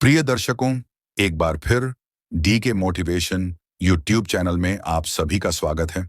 प्रिय दर्शकों, एक बार फिर डी के मोटिवेशन यूट्यूब चैनल में आप सभी का स्वागत है।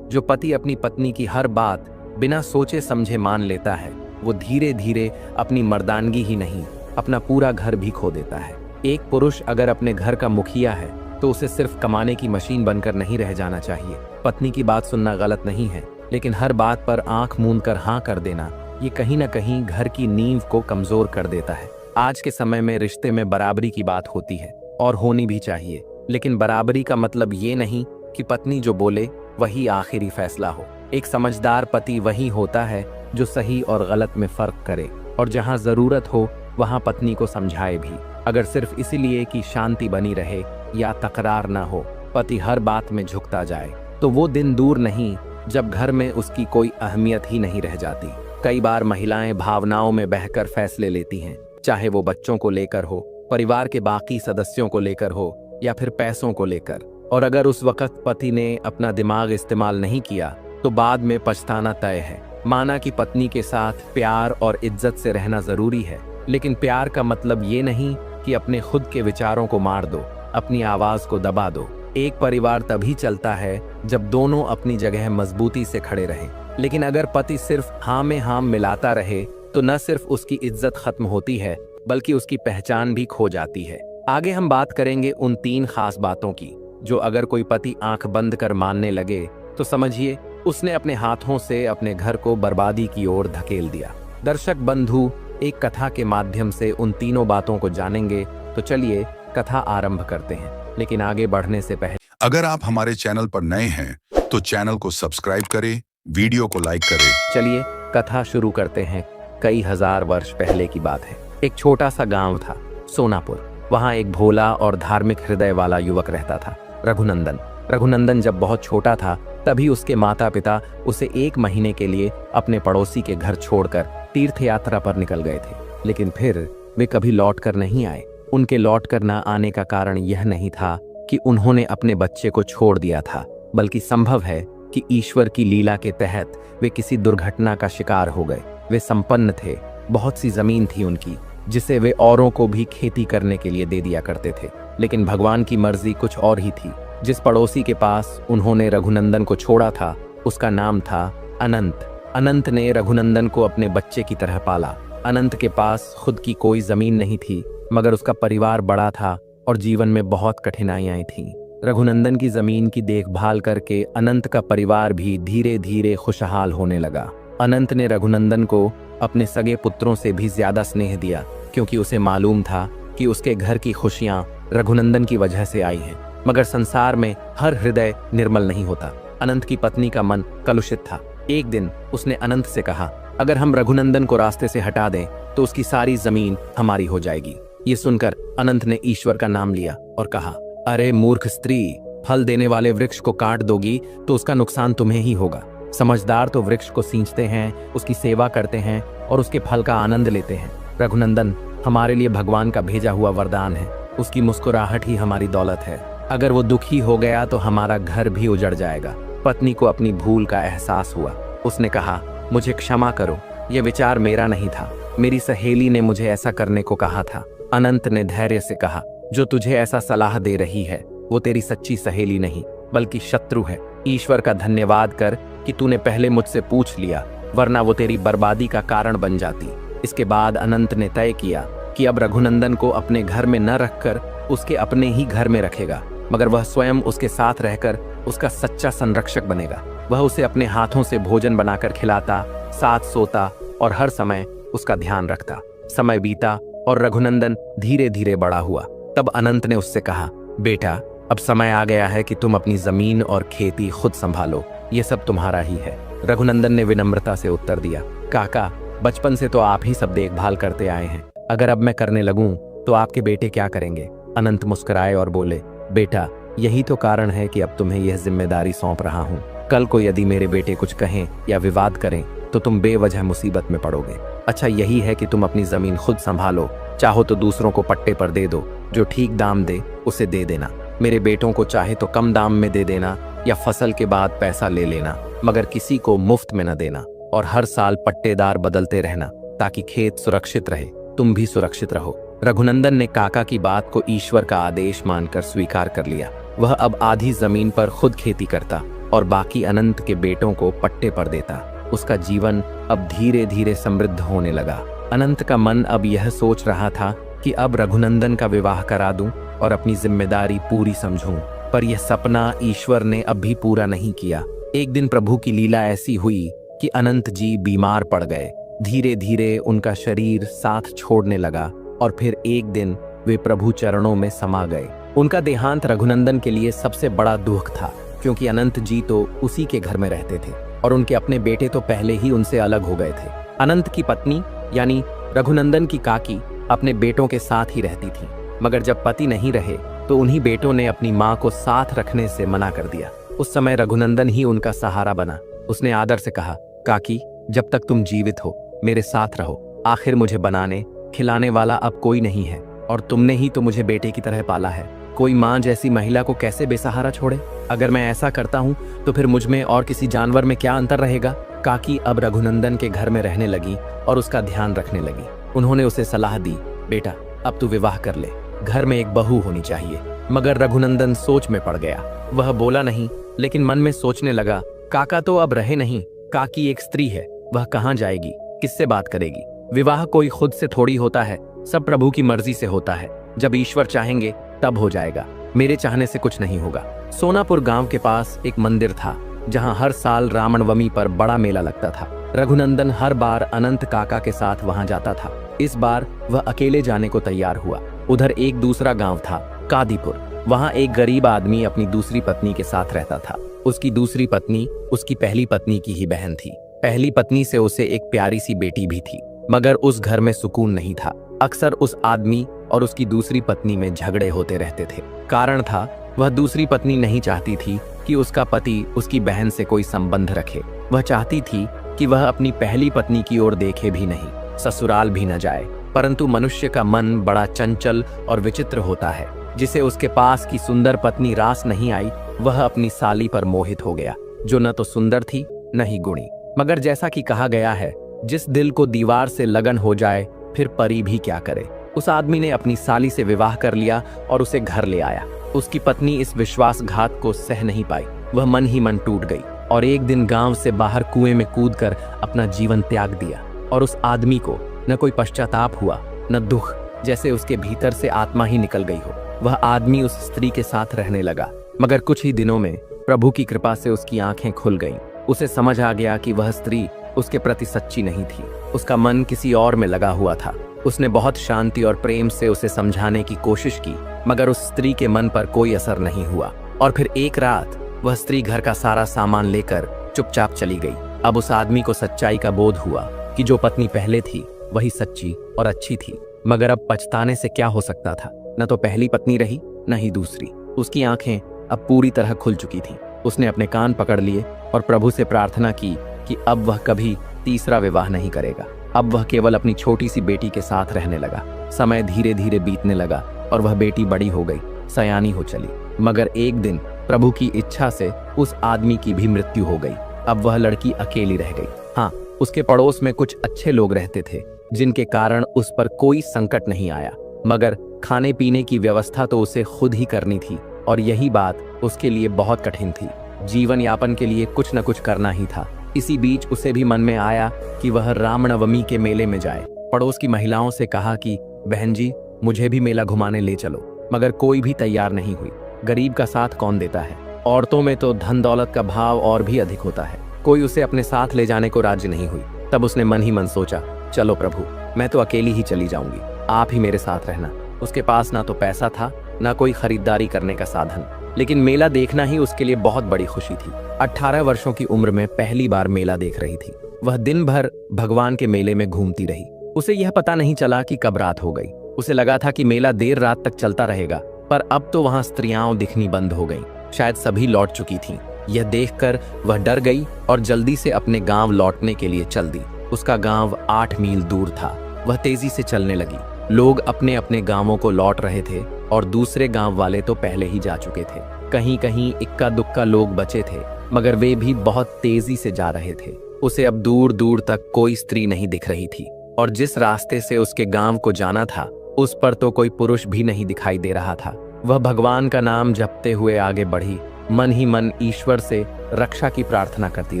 जो पति अपनी पत्नी की हर बात बिना सोचे समझे मान लेता है, वो धीरे धीरे अपनी मर्दानगी ही नहीं, अपना पूरा घर भी खो देता है। एक पुरुष अगर अपने घर का मुखिया है तो उसे सिर्फ कमाने की मशीन बनकर नहीं रह जाना चाहिए। पत्नी की बात सुनना गलत नहीं है, लेकिन हर बात पर आंख मूंद कर हाँ कर देना, ये कहीं ना कहीं घर की नींव को कमजोर कर देता है। आज के समय में रिश्ते में बराबरी की बात होती है और होनी भी चाहिए, लेकिन बराबरी का मतलब ये नहीं कि पत्नी जो बोले वही आखिरी फैसला हो। एक समझदार पति वही होता है जो सही और गलत में फर्क करे और जहां जरूरत हो वहां पत्नी को समझाए भी, अगर सिर्फ इसलिए कि शांति बनी रहे या तकरार ना हो। पति हर बात में झुकता जाए तो वो दिन दूर नहीं जब घर में उसकी कोई अहमियत ही नहीं रह जाती। कई बार महिलाएं भावनाओं में बहकर फैसले लेती हैं, चाहे वो बच्चों को लेकर हो, परिवार के बाकी सदस्यों को लेकर हो या फिर पैसों को लेकर। और अगर उस वक्त पति ने अपना दिमाग इस्तेमाल नहीं किया तो बाद में पछताना तय है। माना कि पत्नी के साथ प्यार और इज्जत से रहना जरूरी है, लेकिन प्यार का मतलब ये नहीं कि अपने खुद के विचारों को मार दो, अपनी आवाज को दबा दो। एक परिवार तभी चलता है जब दोनों अपनी जगह मजबूती से खड़े रहें। लेकिन अगर पति सिर्फ हाँ में हाँ मिलाता रहे तो न सिर्फ उसकी इज्जत खत्म होती है बल्कि उसकी पहचान भी खो जाती है। आगे हम बात करेंगे उन 3 खास बातों की जो अगर कोई पति आंख बंद कर मानने लगे तो समझिए उसने अपने हाथों से अपने घर को बर्बादी की ओर धकेल दिया। दर्शक बंधु, एक कथा के माध्यम से उन तीनों बातों को जानेंगे, तो चलिए कथा आरंभ करते हैं। लेकिन आगे बढ़ने से पहले अगर आप हमारे चैनल पर नए हैं तो चैनल को सब्सक्राइब करें, वीडियो को लाइक करें। चलिए कथा शुरू करते हैं। कई हजार वर्ष पहले की बात है। एक छोटा सा गांव था, सोनापुर। वहां एक भोला और धार्मिक हृदय वाला युवक रहता था, रघुनंदन। रघुनंदन जब बहुत छोटा था तभी उसके माता पिता उसे 1 महीने के लिए अपने पड़ोसी के घर छोड़कर तीर्थ यात्रा पर निकल गए थे, लेकिन फिर वे कभी लौट कर नहीं आए। उनके लौट कर न आने का कारण यह नहीं था कि उन्होंने अपने बच्चे को छोड़ दिया था, बल्कि संभव है कि ईश्वर की लीला के तहत वे किसी दुर्घटना का शिकार हो गए। वे संपन्न थे, बहुत सी जमीन थी उनकी जिसे वे औरों को भी खेती करने के लिए दे दिया करते थे, लेकिन भगवान की मर्जी कुछ और ही थी। जिस पड़ोसी के पास उन्होंने रघुनंदन को छोड़ा था उसका नाम था अनंत। अनंत ने रघुनंदन को अपने बच्चे की तरह पाला। अनंत के पास खुद की कोई जमीन नहीं थी, मगर उसका परिवार बड़ा था और जीवन में बहुत कठिनाइयां थीं। रघुनंदन की जमीन की देखभाल करके अनंत का परिवार भी धीरे धीरे खुशहाल होने लगा। अनंत ने रघुनंदन को अपने सगे पुत्रों से भी ज्यादा स्नेह दिया, क्योंकि उसे मालूम था कि उसके घर की खुशियां रघुनंदन की वजह से आई हैं। मगर संसार में हर हृदय निर्मल नहीं होता। अनंत की पत्नी का मन कलुषित था। एक दिन उसने अनंत से कहा, अगर हम रघुनंदन को रास्ते से हटा दें तो उसकी सारी जमीन हमारी हो जाएगी। ये सुनकर अनंत ने ईश्वर का नाम लिया और कहा, अरे मूर्ख स्त्री, फल देने वाले वृक्ष को काट दोगी तो उसका नुकसान तुम्हें ही होगा। समझदार तो वृक्ष को सींचते हैं, उसकी सेवा करते हैं और उसके फल का आनंद लेते हैं। रघुनंदन हमारे लिए भगवान का भेजा हुआ वरदान है। उसकी मुस्कुराहट ही हमारी दौलत है। अगर वो दुखी हो गया तो हमारा घर भी उजड़ जाएगा। पत्नी को अपनी भूल का एहसास हुआ। उसने कहा, मुझे क्षमा करो, ये विचार मेरा नहीं था। मेरी सहेली ने मुझे ऐसा करने को कहा था। अनंत ने धैर्य से कहा, जो तुझे ऐसा सलाह दे रही है वो तेरी सच्ची सहेली नहीं बल्कि शत्रु है। ईश्वर का धन्यवाद कर कि तूने पहले मुझसे पूछ लिया, वरना वो तेरी बर्बादी का कारण बन जाती। इसके बाद अनंत ने तय किया कि अब रघुनंदन को अपने घर में न रखकर उसके अपने ही घर में रखेगा, मगर वह स्वयं उसके साथ रहकर उसका सच्चा संरक्षक बनेगा। वह उसे अपने हाथों से भोजन बनाकर खिलाता, साथ सोता और हर समय उसका ध्यान रखता। समय बीता और रघुनंदन धीरे धीरे बड़ा हुआ। तब अनंत ने उससे कहा, बेटा, अब समय आ गया है कि तुम अपनी जमीन और खेती खुद संभालो, ये सब तुम्हारा ही है। रघुनंदन ने विनम्रता से उत्तर दिया, काका, बचपन से तो आप ही सब देखभाल करते आए हैं, अगर अब मैं करने लगूं तो आपके बेटे क्या करेंगे? अनंत मुस्कुराए और बोले, बेटा, यही तो कारण है कि अब तुम्हें यह जिम्मेदारी सौंप रहा हूँ। कल को यदि मेरे बेटे कुछ कहें या विवाद करें तो तुम बेवजह मुसीबत में पड़ोगे। अच्छा यही है कि तुम अपनी जमीन खुद संभालो। चाहो तो दूसरों को पट्टे पर दे दो, जो ठीक दाम दे उसे दे देना। मेरे बेटों को चाहे तो कम दाम में दे देना या फसल के बाद पैसा ले लेना, मगर किसी को मुफ्त में न देना। और हर साल पट्टेदार बदलते रहना ताकि खेत सुरक्षित रहे, तुम भी सुरक्षित रहो। रघुनंदन ने काका की बात को ईश्वर का आदेश मानकर स्वीकार कर लिया। वह अब आधी जमीन पर खुद खेती करता और बाकी अनंत के बेटों को पट्टे पर देता। उसका जीवन अब धीरे धीरे समृद्ध होने लगा। अनंत का मन अब यह सोच रहा था कि अब रघुनंदन का विवाह करा दूं और अपनी जिम्मेदारी पूरी समझूं, पर यह सपना ईश्वर ने अब भी पूरा नहीं किया। एक दिन प्रभु की लीला ऐसी हुई कि अनंत जी बीमार पड़ गए। धीरे धीरे उनका शरीर साथ छोड़ने लगा और फिर एक दिन वे प्रभु चरणों में समा गए। उनका देहांत रघुनंदन के लिए सबसे बड़ा दुख था, क्योंकि अनंत जी तो उसी के घर में रहते थे और उनके अपने बेटे तो पहले ही उनसे अलग हो गए थे। अनंत की पत्नी यानी रघुनंदन की काकी अपने बेटों के साथ ही रहती थी, मगर जब पति नहीं रहे तो उन्हीं बेटों ने अपनी माँ को साथ रखने से मना कर दिया। उस समय रघुनंदन ही उनका सहारा बना। उसने आदर से कहा, काकी, जब तक तुम जीवित हो मेरे साथ रहो। आखिर मुझे बनाने खिलाने वाला अब कोई नहीं है और तुमने ही तो मुझे बेटे की तरह पाला है। कोई माँ जैसी महिला को कैसे बेसहारा छोड़े? अगर मैं ऐसा करता हूँ तो फिर मुझ में और किसी जानवर में क्या अंतर रहेगा? काकी अब रघुनंदन के घर में रहने लगी और उसका ध्यान रखने लगी। उन्होंने उसे सलाह दी, बेटा अब तू विवाह कर ले, घर में एक बहू होनी चाहिए। मगर रघुनंदन सोच में पड़ गया। वह बोला नहीं, लेकिन मन में सोचने लगा, काका तो अब रहे नहीं, काकी एक स्त्री है, वह कहाँ जाएगी, किससे बात करेगी? विवाह कोई खुद से थोड़ी होता है, सब प्रभु की मर्जी से होता है। जब ईश्वर चाहेंगे तब हो जाएगा, मेरे चाहने से कुछ नहीं होगा। सोनापुर गांव के पास एक मंदिर था, जहां हर साल रामनवमी पर बड़ा मेला लगता था। रघुनंदन हर बार अनंत काका के साथ वहां जाता था। इस बार वह अकेले जाने को तैयार हुआ। उधर एक दूसरा गांव था, कादीपुर। वहां एक गरीब आदमी अपनी दूसरी पत्नी के साथ रहता था। उसकी दूसरी पत्नी उसकी पहली पत्नी की ही बहन थी। पहली पत्नी से उसे एक प्यारी सी बेटी भी थी, मगर उस घर में सुकून नहीं था। अक्सर उस आदमी और उसकी दूसरी पत्नी में झगड़े होते रहते थे। कारण था, वह दूसरी पत्नी नहीं चाहती थी कि उसका पति उसकी बहन से कोई संबंध रखे। वह चाहती थी कि वह अपनी पहली पत्नी की ओर देखे भी नहीं, ससुराल भी न जाए। परंतु मनुष्य का मन बड़ा चंचल और विचित्र होता है। जिसे उसके पास की सुंदर पत्नी रास नहीं आई, वह अपनी साली पर मोहित हो गया, जो न तो सुंदर थी न ही गुणी। मगर जैसा कि कहा गया है, जिस दिल को दीवार से लगन हो जाए फिर परी भी क्या करे। उस आदमी ने अपनी साली से विवाह कर लिया और उसे घर ले आया। उसकी पत्नी इस विश्वासघात को सह नहीं पाई। वह मन ही मन टूट गई और एक दिन गांव से बाहर कुएं में कूदकर अपना जीवन त्याग दिया। और उस आदमी को न कोई पश्चाताप हुआ न दुख, जैसे उसके भीतर से आत्मा ही निकल गई हो। वह आदमी उस स्त्री के साथ रहने लगा, मगर कुछ ही दिनों में प्रभु की कृपा से उसकी आंखें खुल गईं। उसे समझ आ गया कि वह स्त्री उसके प्रति सच्ची नहीं थी। उसका मन किसी और में लगा हुआ था। उसने बहुत शांति और प्रेम से उसे समझाने की कोशिश की, मगर उस स्त्री के मन पर कोई असर नहीं हुआ। और फिर एक रात वह स्त्री घर का सारा सामान लेकर चुपचाप चली गई। अब उस आदमी को सच्चाई का बोध हुआ कि जो पत्नी पहले थी वही सच्ची और अच्छी थी। मगर अब पछताने से क्या हो सकता था? न तो पहली पत्नी रही न ही दूसरी। उसकी आंखें अब पूरी तरह खुल चुकी थीं। उसने अपने कान पकड़ लिए और प्रभु से प्रार्थना की कि अब वह कभी तीसरा विवाह नहीं करेगा। अब वह केवल अपनी छोटी सी बेटी के साथ रहने लगा। समय धीरे धीरे बीतने लगा और वह बेटी बड़ी हो गई, सयानी हो चली। मगर एक दिन प्रभु की इच्छा से उस आदमी की भी मृत्यु हो गई। अब वह लड़की अकेली रह गई। हाँ, उसके पड़ोस में कुछ अच्छे लोग रहते थे, जिनके कारण उस पर कोई संकट नहीं आया। मगर खाने पीने की व्यवस्था तो उसे खुद ही करनी थी और यही बात उसके लिए बहुत कठिन थी। जीवन यापन के लिए कुछ न कुछ करना ही था। इसी बीच उसे भी मन में आया कि वह रामनवमी के मेले में जाए। पड़ोस की महिलाओं से कहा कि बहन जी, मुझे भी मेला घुमाने ले चलो, मगर कोई भी तैयार नहीं हुई। गरीब का साथ कौन देता है? औरतों में तो धन दौलत का भाव और भी अधिक होता है। कोई उसे अपने साथ ले जाने को राजी नहीं हुई। तब उसने मन ही मन सोचा, चलो प्रभु, मैं तो अकेली ही चली जाऊंगी, आप ही मेरे साथ रहना। उसके पास ना तो पैसा था ना कोई खरीदारी करने का साधन, लेकिन मेला देखना ही उसके लिए बहुत बड़ी खुशी थी। 18 वर्षों की उम्र में पहली बार मेला देख रही थी। वह दिन भर भगवान के मेले में घूमती रही। उसे यह पता नहीं चला कि कब रात हो गई। उसे लगा था कि मेला देर रात तक चलता रहेगा, पर अब तो वहां स्त्रियां दिखनी बंद हो गईं। शायद सभी लौट चुकी थीं। यह देखकर वह डर गई और जल्दी से अपने गांव लौटने के लिए चल दी। उसका गांव 8 मील दूर था। वह तेजी से चलने लगी। लोग अपने अपने गांवों को लौट रहे थे और दूसरे गांव वाले तो पहले ही जा चुके थे। कहीं कहीं इक्का दुक्का लोग बचे थे, मगर वे भी बहुत तेजी से जा रहे थे। उसे अब दूर दूर तक कोई स्त्री नहीं दिख रही थी और जिस रास्ते से उसके गांव को जाना था उस पर तो कोई पुरुष भी नहीं दिखाई दे रहा था। वह भगवान का नाम जपते हुए आगे बढ़ी, मन ही मन ईश्वर से रक्षा की प्रार्थना करती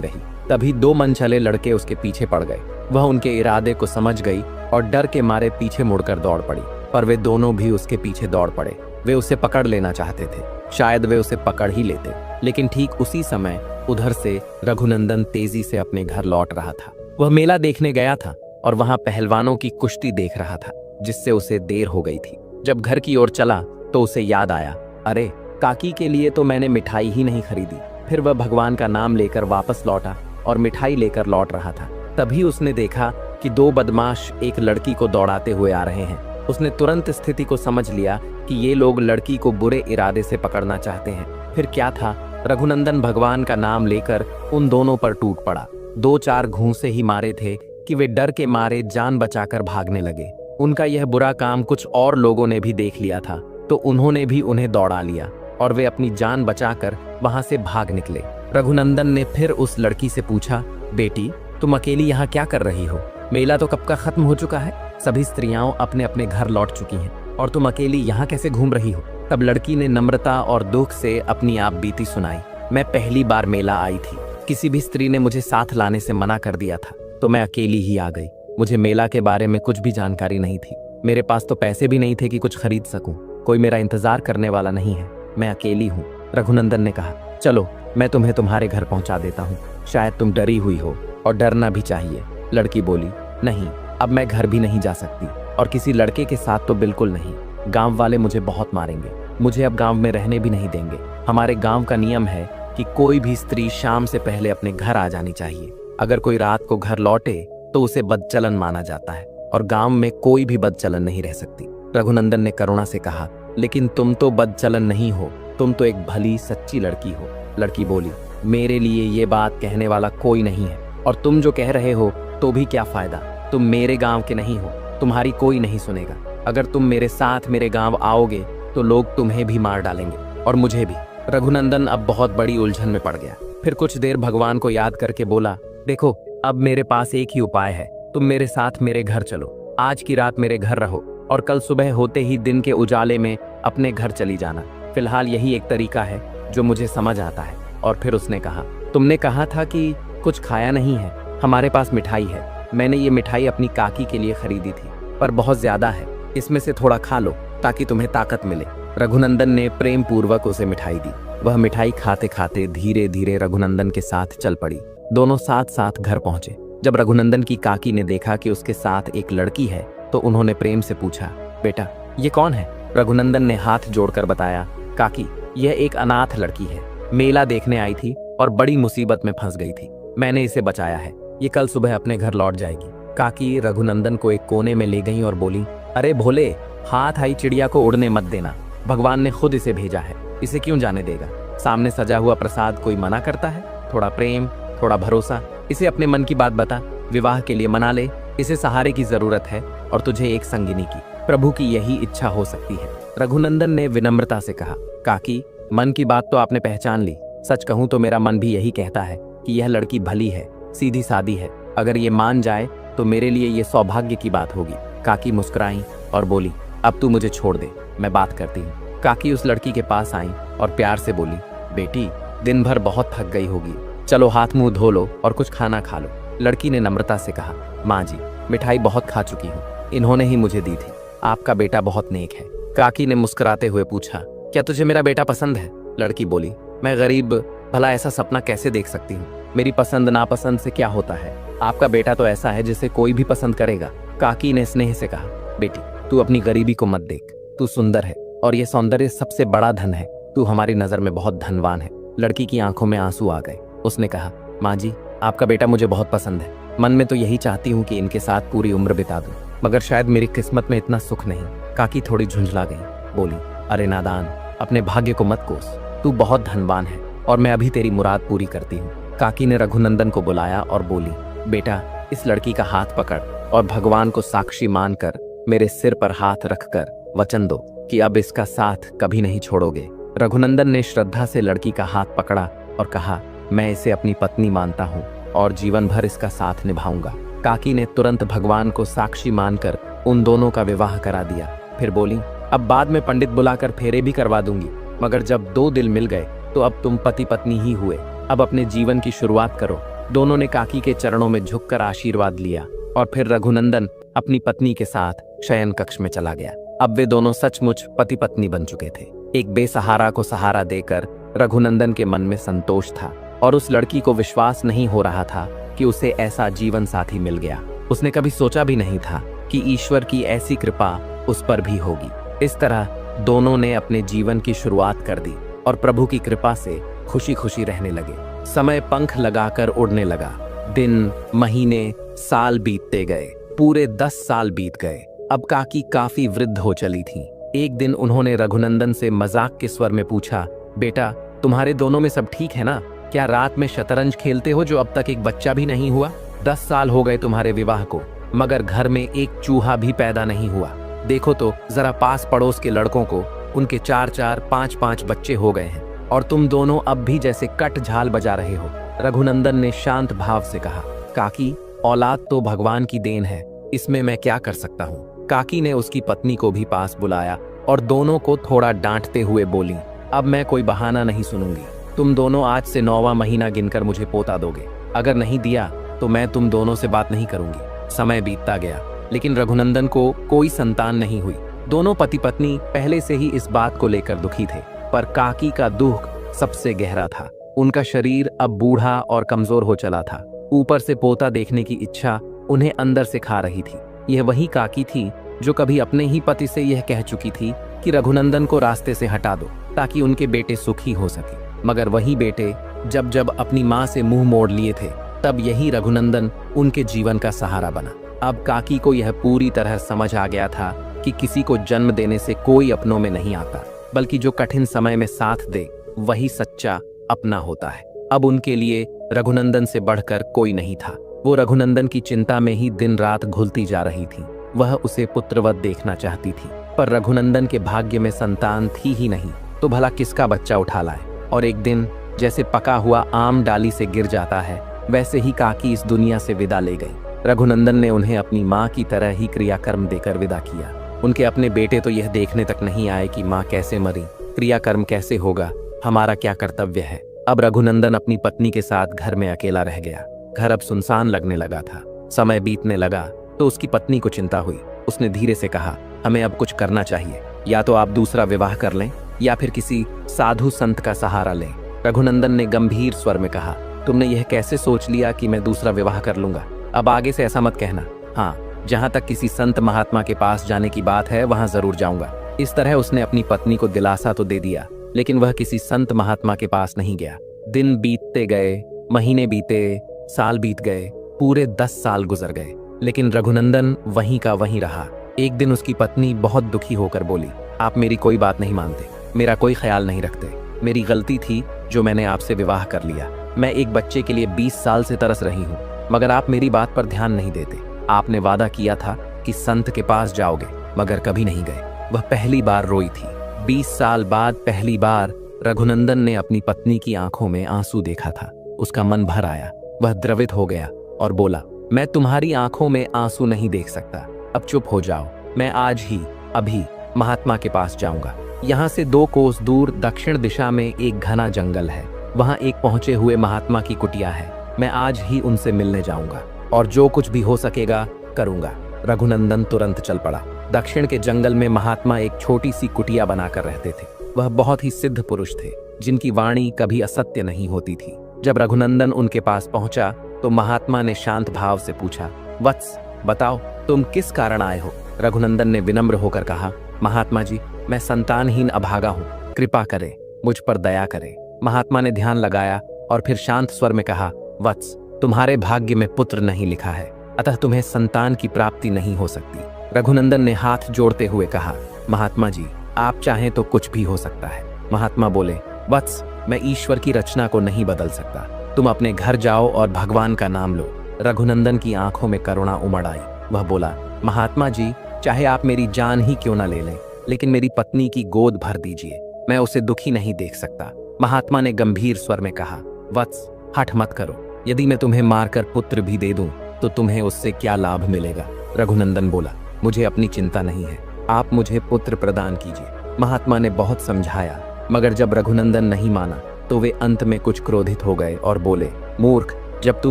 रही। तभी दो मनचले लड़के उसके पीछे पड़ गए। वह उनके इरादे को समझ गई और डर के मारे पीछे मुड़कर दौड़ पड़ी, पर वे दोनों भी उसके पीछे दौड़ पड़े। वे उसे पकड़ लेना चाहते थे, शायद वे उसे पकड़ ही लेते, लेकिन ठीक उसी समय उधर से रघुनंदन तेजी से अपने घर लौट रहा था। वह मेला देखने गया था और वहां पहलवानों की कुश्ती देख रहा था, जिससे उसे देर हो गई थी। जब घर की ओर चला तो उसे याद आया, अरे काकी के लिए तो मैंने मिठाई ही नहीं खरीदी। फिर वह भगवान का नाम लेकर वापस लौटा और मिठाई लेकर लौट रहा था। तभी उसने देखा कि दो बदमाश एक लड़की को दौड़ाते हुए आ रहे हैं। उसने तुरंत स्थिति को समझ लिया कि ये लोग लड़की को बुरे इरादे से पकड़ना चाहते हैं। फिर क्या था, रघुनंदन भगवान का नाम लेकर उन दोनों पर टूट पड़ा। 2-4 घूंसे ही मारे थे कि वे डर के मारे जान बचाकर भागने लगे। उनका यह बुरा काम कुछ और लोगों ने भी देख लिया था, तो उन्होंने भी उन्हें दौड़ा लिया और वे अपनी जान बचाकर वहां से भाग निकले। रघुनंदन ने फिर उस लड़की से पूछा, बेटी तुम अकेली यहाँ क्या कर रही हो? मेला तो कब का खत्म हो चुका है, सभी स्त्रियां अपने अपने घर लौट चुकी हैं और तुम अकेली यहाँ कैसे घूम रही हो? तब लड़की ने नम्रता और दुख से अपनी आप बीती सुनाई। मैं पहली बार मेला आई थी, किसी भी स्त्री ने मुझे साथ लाने से मना कर दिया था, तो मैं अकेली ही आ गई। मुझे मेला के बारे में कुछ भी जानकारी नहीं थी। मेरे पास तो पैसे भी नहीं थे कि कुछ खरीद सकूं। कोई मेरा इंतजार करने वाला नहीं है, मैं अकेली हूँ। रघुनंदन ने कहा, चलो मैं तुम्हें तुम्हारे घर पहुंचा देता हूँ, शायद तुम डरी हुई हो और डरना भी चाहिए। लड़की बोली, नहीं, अब मैं घर भी नहीं जा सकती और किसी लड़के के साथ तो बिल्कुल नहीं। गांव वाले मुझे बहुत मारेंगे, मुझे अब गांव में रहने भी नहीं देंगे। हमारे गांव का नियम है कि कोई भी स्त्री शाम से पहले अपने घर आ जानी चाहिए। अगर कोई रात को घर लौटे तो उसे बदचलन माना जाता है और गांव में कोई भी बदचलन नहीं रह सकती। रघुनंदन ने करुणा से कहा, लेकिन तुम तो बदचलन नहीं हो, तुम तो एक भली सच्ची लड़की हो। लड़की बोली, मेरे लिए ये बात कहने वाला कोई नहीं है और तुम जो कह रहे हो तो भी क्या फायदा, तुम मेरे गांव के नहीं हो, तुम्हारी कोई नहीं सुनेगा। अगर तुम मेरे साथ मेरे गांव आओगे तो लोग तुम्हें भी मार डालेंगे और मुझे भी। रघुनंदन अब बहुत बड़ी उलझन में पड़ गया। फिर कुछ देर भगवान को याद करके बोला, देखो अब मेरे पास एक ही उपाय है, तुम मेरे साथ मेरे घर चलो। आज की रात मेरे घर रहो और कल सुबह होते ही दिन के उजाले में अपने घर चली जाना। फिलहाल यही एक तरीका है जो मुझे समझ आता है। और फिर उसने कहा, तुमने कहा था कि कुछ खाया नहीं है, हमारे पास मिठाई है। मैंने ये मिठाई अपनी काकी के लिए खरीदी थी, पर बहुत ज्यादा है, इसमें से थोड़ा खा लो ताकि तुम्हें ताकत मिले। रघुनंदन ने प्रेम पूर्वक उसे मिठाई दी। वह मिठाई खाते खाते धीरे धीरे रघुनंदन के साथ चल पड़ी। दोनों साथ साथ घर पहुंचे। जब रघुनंदन की काकी ने देखा कि उसके साथ एक लड़की है तो उन्होंने प्रेम से पूछा, बेटा ये कौन है? रघुनंदन ने हाथ जोड़कर बताया, काकी यह एक अनाथ लड़की है, मेला देखने आई थी और बड़ी मुसीबत में फंस गई थी, मैंने इसे बचाया है, ये कल सुबह अपने घर लौट जाएगी। काकी रघुनंदन को एक कोने में ले गई और बोली, अरे भोले, हाथ आई चिड़िया को उड़ने मत देना, भगवान ने खुद इसे भेजा है, इसे क्यों जाने देगा? सामने सजा हुआ प्रसाद कोई मना करता है? थोड़ा प्रेम, थोड़ा भरोसा, इसे अपने मन की बात बता, विवाह के लिए मना ले, इसे सहारे की जरूरत है और तुझे एक संगिनी की। प्रभु की यही इच्छा हो सकती है। रघुनंदन ने विनम्रता से कहा, काकी मन की बात तो आपने पहचान ली, सच कहूं तो मेरा मन भी यही कहता है कि यह लड़की भली है, सीधी सादी है, अगर ये मान जाए तो मेरे लिए ये सौभाग्य की बात होगी। काकी मुस्कुराई और बोली, अब तू मुझे छोड़ दे, मैं बात करती हूँ। काकी उस लड़की के पास आई और प्यार से बोली, बेटी दिन भर बहुत थक गई होगी, चलो हाथ मुंह धो लो और कुछ खाना खा लो। लड़की ने नम्रता से कहा, माँ जी मिठाई बहुत खा चुकी हूँ, इन्होंने ही मुझे दी थी, आपका बेटा बहुत नेक है। काकी ने मुस्कुराते हुए पूछा, क्या तुझे मेरा बेटा पसंद है? लड़की बोली, मैं गरीब, भला ऐसा सपना कैसे देख सकती हूँ, मेरी पसंद नापसंद से क्या होता है, आपका बेटा तो ऐसा है जिसे कोई भी पसंद करेगा। काकी ने स्नेह से कहा, बेटी तू अपनी गरीबी को मत देख, तू सुंदर है और ये सौंदर्य सबसे बड़ा धन है, तू हमारी नजर में बहुत धनवान है। लड़की की आंखों में आंसू आ गए। उसने कहा, माँ जी आपका बेटा मुझे बहुत पसंद है, मन में तो यही चाहती हूँ कि इनके साथ पूरी उम्र बिता दूं, मगर शायद मेरी किस्मत में इतना सुख नहीं। काकी थोड़ी झुंझला गई, बोली, अरे नादान, अपने भाग्य को मत कोस, तू बहुत धनवान है और मैं अभी तेरी मुराद पूरी करती हूँ। काकी ने रघुनंदन को बुलाया और बोली, बेटा इस लड़की का हाथ पकड़ और भगवान को साक्षी मानकर मेरे सिर पर हाथ रखकर वचन दो कि अब इसका साथ कभी नहीं छोड़ोगे। रघुनंदन ने श्रद्धा से लड़की का हाथ पकड़ा और कहा, मैं इसे अपनी पत्नी मानता हूँ और जीवन भर इसका साथ निभाऊंगा। काकी ने तुरंत भगवान को साक्षी मानकर उन दोनों का विवाह करा दिया। फिर बोली, अब बाद में पंडित बुलाकर फेरे भी करवा दूंगी, मगर जब दो दिल मिल गए तो अब तुम पति पत्नी ही हुए। अब अपने जीवन की शुरुआत करो। दोनों ने काकी के चरणों में झुककर आशीर्वाद लिया और फिर रघुनंदन अपनी पत्नी के साथ शयन कक्ष में चला गया। अब वे दोनों सचमुच पति पत्नी बन चुके थे। एक बेसहारा को सहारा देकर रघुनंदन के मन में संतोष था और उस लड़की को विश्वास नहीं हो रहा था कि उसे ऐसा जीवन साथी मिल गया। उसने कभी सोचा भी नहीं था कि ईश्वर की ऐसी कृपा उस पर भी होगी। इस तरह दोनों ने अपने जीवन की शुरुआत कर दी और प्रभु की कृपा से खुशी खुशी रहने लगे। समय पंख लगाकर उड़ने लगा। दिन, महीने, साल बीतते गए। पूरे 10 साल बीत गए। अब काकी काफी वृद्ध हो चली थी। एक दिन उन्होंने रघुनंदन से मजाक के स्वर में पूछा, बेटा तुम्हारे दोनों में सब ठीक है ना? क्या रात में शतरंज खेलते हो जो अब तक एक बच्चा भी नहीं हुआ? 10 साल हो गए तुम्हारे विवाह को, मगर घर में एक चूहा भी पैदा नहीं हुआ। देखो तो जरा पास पड़ोस के लड़कों को, उनके 4-4, 5-5 बच्चे हो गए हैं और तुम दोनों अब भी जैसे कट झाल बजा रहे हो। रघुनंदन ने शांत भाव से कहा, काकी औलाद तो भगवान की देन है, इसमें मैं क्या कर सकता हूँ। काकी ने उसकी पत्नी को भी पास बुलाया और दोनों को थोड़ा डांटते हुए बोली, अब मैं कोई बहाना नहीं सुनूंगी। तुम दोनों आज से 9वां महीना गिनकर मुझे पोता दोगे। अगर नहीं दिया तो मैं तुम दोनों से बात नहीं करूंगी। समय बीतता गया, लेकिन रघुनंदन को कोई संतान नहीं हुई। दोनों पति पत्नी पहले से ही इस बात को लेकर दुखी थे, पर काकी का दुख सबसे गहरा था। उनका शरीर अब बूढ़ा और कमजोर हो चला था। ऊपर से पोता देखने की इच्छा उन्हें अंदर से खा रही थी। यह वही काकी थी जो कभी अपने ही पति से यह कह चुकी थी कि रघुनंदन को रास्ते से हटा दो ताकि उनके बेटे सुखी हो सके। मगर वही बेटे जब जब अपनी माँ से मुंह मोड़ लिए थे, तब यही रघुनंदन उनके जीवन का सहारा बना। अब काकी को यह पूरी तरह समझ आ गया था कि किसी को जन्म देने से कोई अपनों में नहीं आता, बल्कि जो कठिन समय में साथ दे वही सच्चा अपना होता है। अब उनके लिए रघुनंदन से बढ़कर कोई नहीं था। वो रघुनंदन की चिंता में ही दिन रात घुलती जा रही थी। वह उसे पुत्रवत देखना चाहती थी, पर रघुनंदन के भाग्य में संतान थी ही नहीं, तो भला किसका बच्चा उठा लाए। और एक दिन जैसे पका हुआ आम डाली से गिर जाता है, वैसे ही काकी इस दुनिया से विदा ले गई। रघुनंदन ने उन्हें अपनी माँ की तरह ही क्रियाकर्म देकर विदा किया। उनके अपने बेटे तो यह देखने तक नहीं आए कि माँ कैसे मरी, क्रियाकर्म कैसे होगा, हमारा क्या कर्तव्य है। अब रघुनंदन अपनी पत्नी के साथ घर में अकेला रह गया। घर अब सुनसान लगने लगा था। समय बीतने लगा तो उसकी पत्नी को चिंता हुई। उसने धीरे से कहा, हमें अब कुछ करना चाहिए। या तो आप दूसरा विवाह कर लें या फिर किसी साधु संत का सहारा लें। रघुनंदन ने गंभीर स्वर में कहा, तुमने यह कैसे सोच लिया कि मैं दूसरा विवाह कर लूंगा? अब आगे से ऐसा मत कहना। हाँ, जहाँ तक किसी संत महात्मा के पास जाने की बात है वहां जरूर जाऊंगा। इस तरह उसने अपनी पत्नी को दिलासा तो दे दिया, लेकिन वह किसी संत महात्मा के पास नहीं गया। दिन बीतते गए, महीने बीते, साल बीत गए, पूरे 10 साल गुजर गए, लेकिन रघुनंदन वहीं का वहीं रहा। एक दिन उसकी पत्नी बहुत दुखी होकर बोली, आप मेरी कोई बात नहीं मानते, मेरा कोई ख्याल नहीं रखते। मेरी गलती थी जो मैंने आपसे विवाह कर लिया। मैं एक बच्चे के लिए 20 साल से तरस रही हूँ, मगर आप मेरी बात पर ध्यान नहीं देते। आपने वादा किया था कि संत के पास जाओगे, मगर कभी नहीं गए। वह पहली बार रोई थी। 20 साल बाद पहली बार रघुनंदन ने अपनी पत्नी की आंखों में आंसू देखा था। उसका मन भर आया। वह द्रवित हो गया और बोला, मैं तुम्हारी आंखों में आंसू नहीं देख सकता, अब चुप हो जाओ। मैं आज ही अभी महात्मा के पास जाऊंगा। यहाँ से 2 कोस दूर दक्षिण दिशा में एक घना जंगल है। वहाँ एक पहुंचे हुए महात्मा की कुटिया है। मैं आज ही उनसे मिलने जाऊंगा और जो कुछ भी हो सकेगा करूंगा। रघुनंदन तुरंत चल पड़ा। दक्षिण के जंगल में महात्मा एक छोटी सी कुटिया बनाकर रहते थे। वह बहुत ही सिद्ध पुरुष थे, जिनकी वाणी कभी असत्य नहीं होती थी। जब रघुनंदन उनके पास पहुंचा तो महात्मा ने शांत भाव से पूछा, वत्स बताओ तुम किस कारण आए हो? रघुनंदन ने विनम्र होकर कहा, महात्मा जी, मैं संतानहीन अभागा हूँ, कृपा करें, मुझ पर दया करें। महात्मा ने ध्यान लगाया और फिर शांत स्वर में कहा, वत्स तुम्हारे भाग्य में पुत्र नहीं लिखा है, अतः तुम्हें संतान की प्राप्ति नहीं हो सकती। रघुनंदन ने हाथ जोड़ते हुए कहा, महात्मा जी, आप चाहें तो कुछ भी हो सकता है। महात्मा बोले, वत्स मैं ईश्वर की रचना को नहीं बदल सकता, तुम अपने घर जाओ और भगवान का नाम लो। रघुनंदन की आंखों में करुणा उमड़ आई। वह बोला, महात्मा जी, चाहे आप मेरी जान ही क्यों न ले लें, लेकिन मेरी पत्नी की गोद भर दीजिए, मैं उसे दुखी नहीं देख सकता। महात्मा ने गंभीर स्वर में कहा, वत्स हठ मत करो, यदि मैं तुम्हें मारकर पुत्र भी दे दूं तो तुम्हें उससे क्या लाभ मिलेगा? रघुनंदन बोला, मुझे अपनी चिंता नहीं है, आप मुझे पुत्र प्रदान कीजिए। महात्मा ने बहुत समझाया, मगर जब रघुनंदन नहीं माना तो वे अंत में कुछ क्रोधित हो गए और बोले, मूर्ख, जब तू